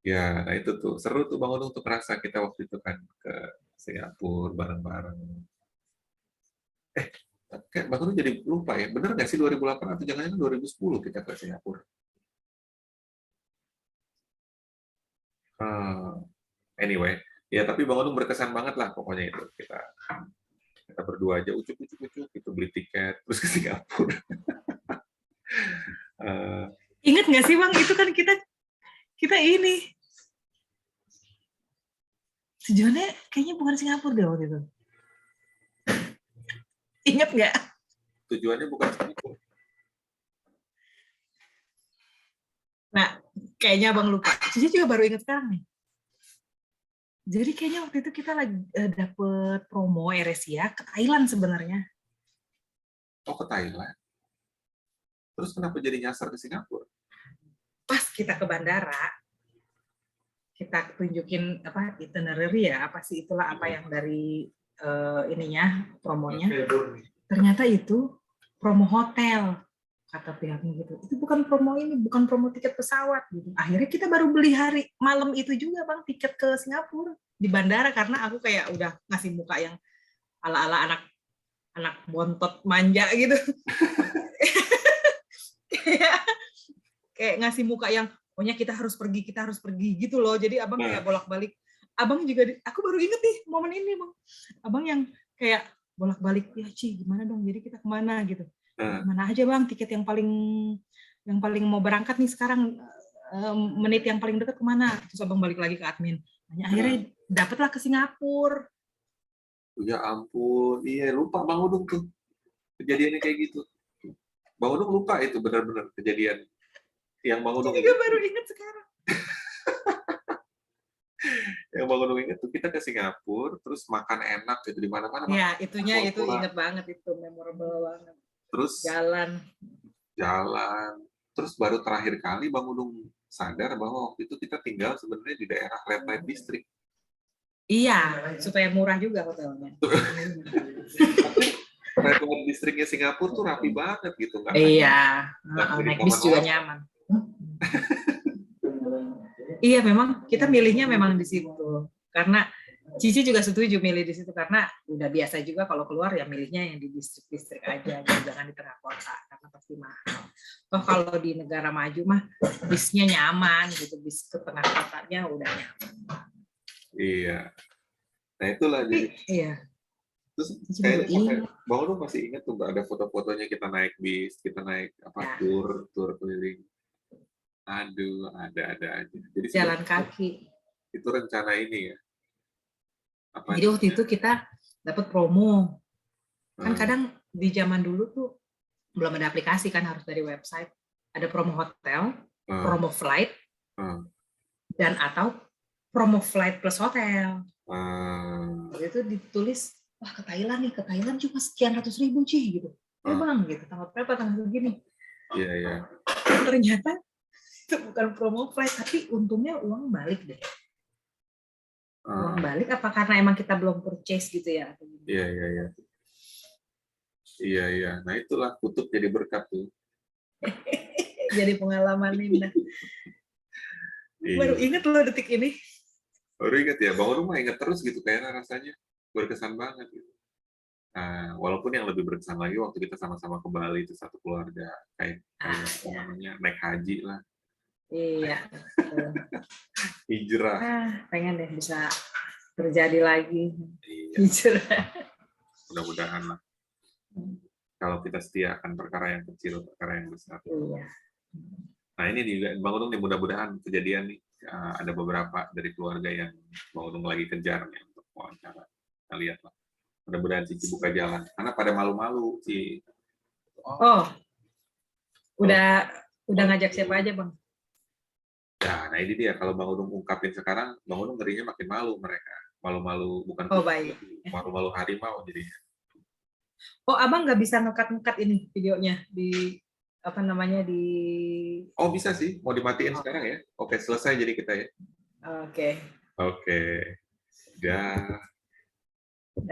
Ya, nah itu tuh seru tuh Bang Udung tuh kerasa kita waktu itu kan ke Singapura bareng-bareng. Kayak Bang Udung jadi lupa ya, bener nggak sih 2008 atau jangan-jangan 2010 kita ke Singapura? Anyway, ya tapi Bang Udung berkesan banget lah pokoknya itu kita berdua aja ucuk-ucuk itu beli tiket terus ke Singapura. Ingat nggak sih Bang itu kan kita ini tujuannya kayaknya bukan Singapura deh waktu itu. Ingat nggak? Tujuannya bukan Singapura. Nah, kayaknya Abang lupa. Cici juga baru ingat sekarang nih. Jadi kayaknya waktu itu kita lagi dapet promo AirAsia ke Thailand sebenarnya. Oh, ke Thailand? Terus kenapa jadi nyasar ke Singapura? Pas kita ke bandara, kita tunjukin apa itinerary ya, apa sih itulah apa yang dari ininya promonya. Ternyata itu promo hotel kata pihaknya gitu. Itu bukan promo ini, bukan promo tiket pesawat gitu. Akhirnya kita baru beli hari malam itu juga Bang tiket ke Singapura di bandara karena aku kayak udah ngasih muka yang ala-ala anak bontot manja gitu. Kayak ngasih muka yang pokoknya kita harus pergi gitu loh. Jadi abang kayak bolak-balik. Abang juga, aku baru inget nih momen ini Bang. Abang yang kayak bolak-balik, ya Ci gimana dong, jadi kita kemana gitu. Kemana aja Bang, tiket yang paling yang paling mau berangkat nih sekarang, menit yang paling dekat kemana? Terus abang balik lagi ke admin. Akhirnya dapatlah ke Singapura. Ya ampun, iya lupa Bang Udung tuh kejadiannya kayak gitu. Bang Udung lupa itu benar-benar kejadian yang Bang Udung juga baru ingat sekarang. Yang Bang Udung ingat tuh kita ke Singapura, terus makan enak gitu di mana-mana. Ya, itunya itu inget banget, itu memorable banget. Terus jalan, terus baru terakhir kali Bang Udung sadar bahwa waktu itu kita tinggal sebenarnya di daerah Red Light District. Iya, supaya murah juga hotelnya. Red Light Districtnya Singapura tuh rapi banget gitu, nggak? Iya, naik bis juga nyaman. Iya, memang kita milihnya memang di situ karena Cici juga setuju milih di situ karena udah biasa juga kalau keluar ya milihnya yang di distrik-distrik aja, jangan di tengah kota karena pasti mahal. Toh kalau di negara maju mah bisnya nyaman gitu, bis ke tengah kotanya udah nyaman. Iya. Nah itulah jadi. Iya. Terus kayaknya Bang Udung masih ingat tuh ada foto-fotonya kita naik bis, kita naik tur keliling. Aduh, ada aja. Jadi jalan kaki. Itu rencana ini ya. Jadi waktu itu kita dapat promo. Kan kadang di zaman dulu tuh belum ada aplikasi kan, harus dari website. Ada promo hotel, promo flight, dan atau promo flight plus hotel. Jadi itu ditulis, wah ke Thailand nih, ke Thailand cuma sekian ratus ribu Ci gitu. Ya bang, gitu. Tanggal berapa, tanggal begini. Iya. Ternyata itu bukan promo flight, tapi untungnya uang balik deh. Uang balik apa karena emang kita belum purchase gitu ya? Iya. Nah itulah kutub jadi berkat tuh. Jadi pengalaman Linda. Baru inget loh detik ini. Baru inget ya, Bang Udung mah inget terus gitu kayaknya rasanya. Berkesan banget gitu. Nah, walaupun yang lebih berkesan lagi waktu kita sama-sama ke Bali itu satu keluarga kayak namanya naik haji lah. Iya. Hijrah. Pengen deh bisa terjadi lagi. Hijrah. Mudah-mudahan lah. Kalau kita setia akan perkara yang kecil, perkara yang besar. Iya. Nah ini juga Bang Udung nih mudah-mudahan kejadian nih ada beberapa dari keluarga yang Bang Udung lagi kejar nih untuk wawancara. Kita lihat lah. Mudah-mudahan Cici buka jalan. Karena pada malu-malu sih. Udah ngajak siapa aja Bang? Nah ini dia, kalau Bang Udung ungkapin sekarang, Bang Udung ngerinya makin malu mereka. Malu-malu bukan baik. Malu-malu harimau jadinya. Abang nggak bisa ngekat ini videonya di apa namanya di. Bisa sih, mau dimatiin sekarang ya. Oke, selesai jadi kita ya. Oke. Dah.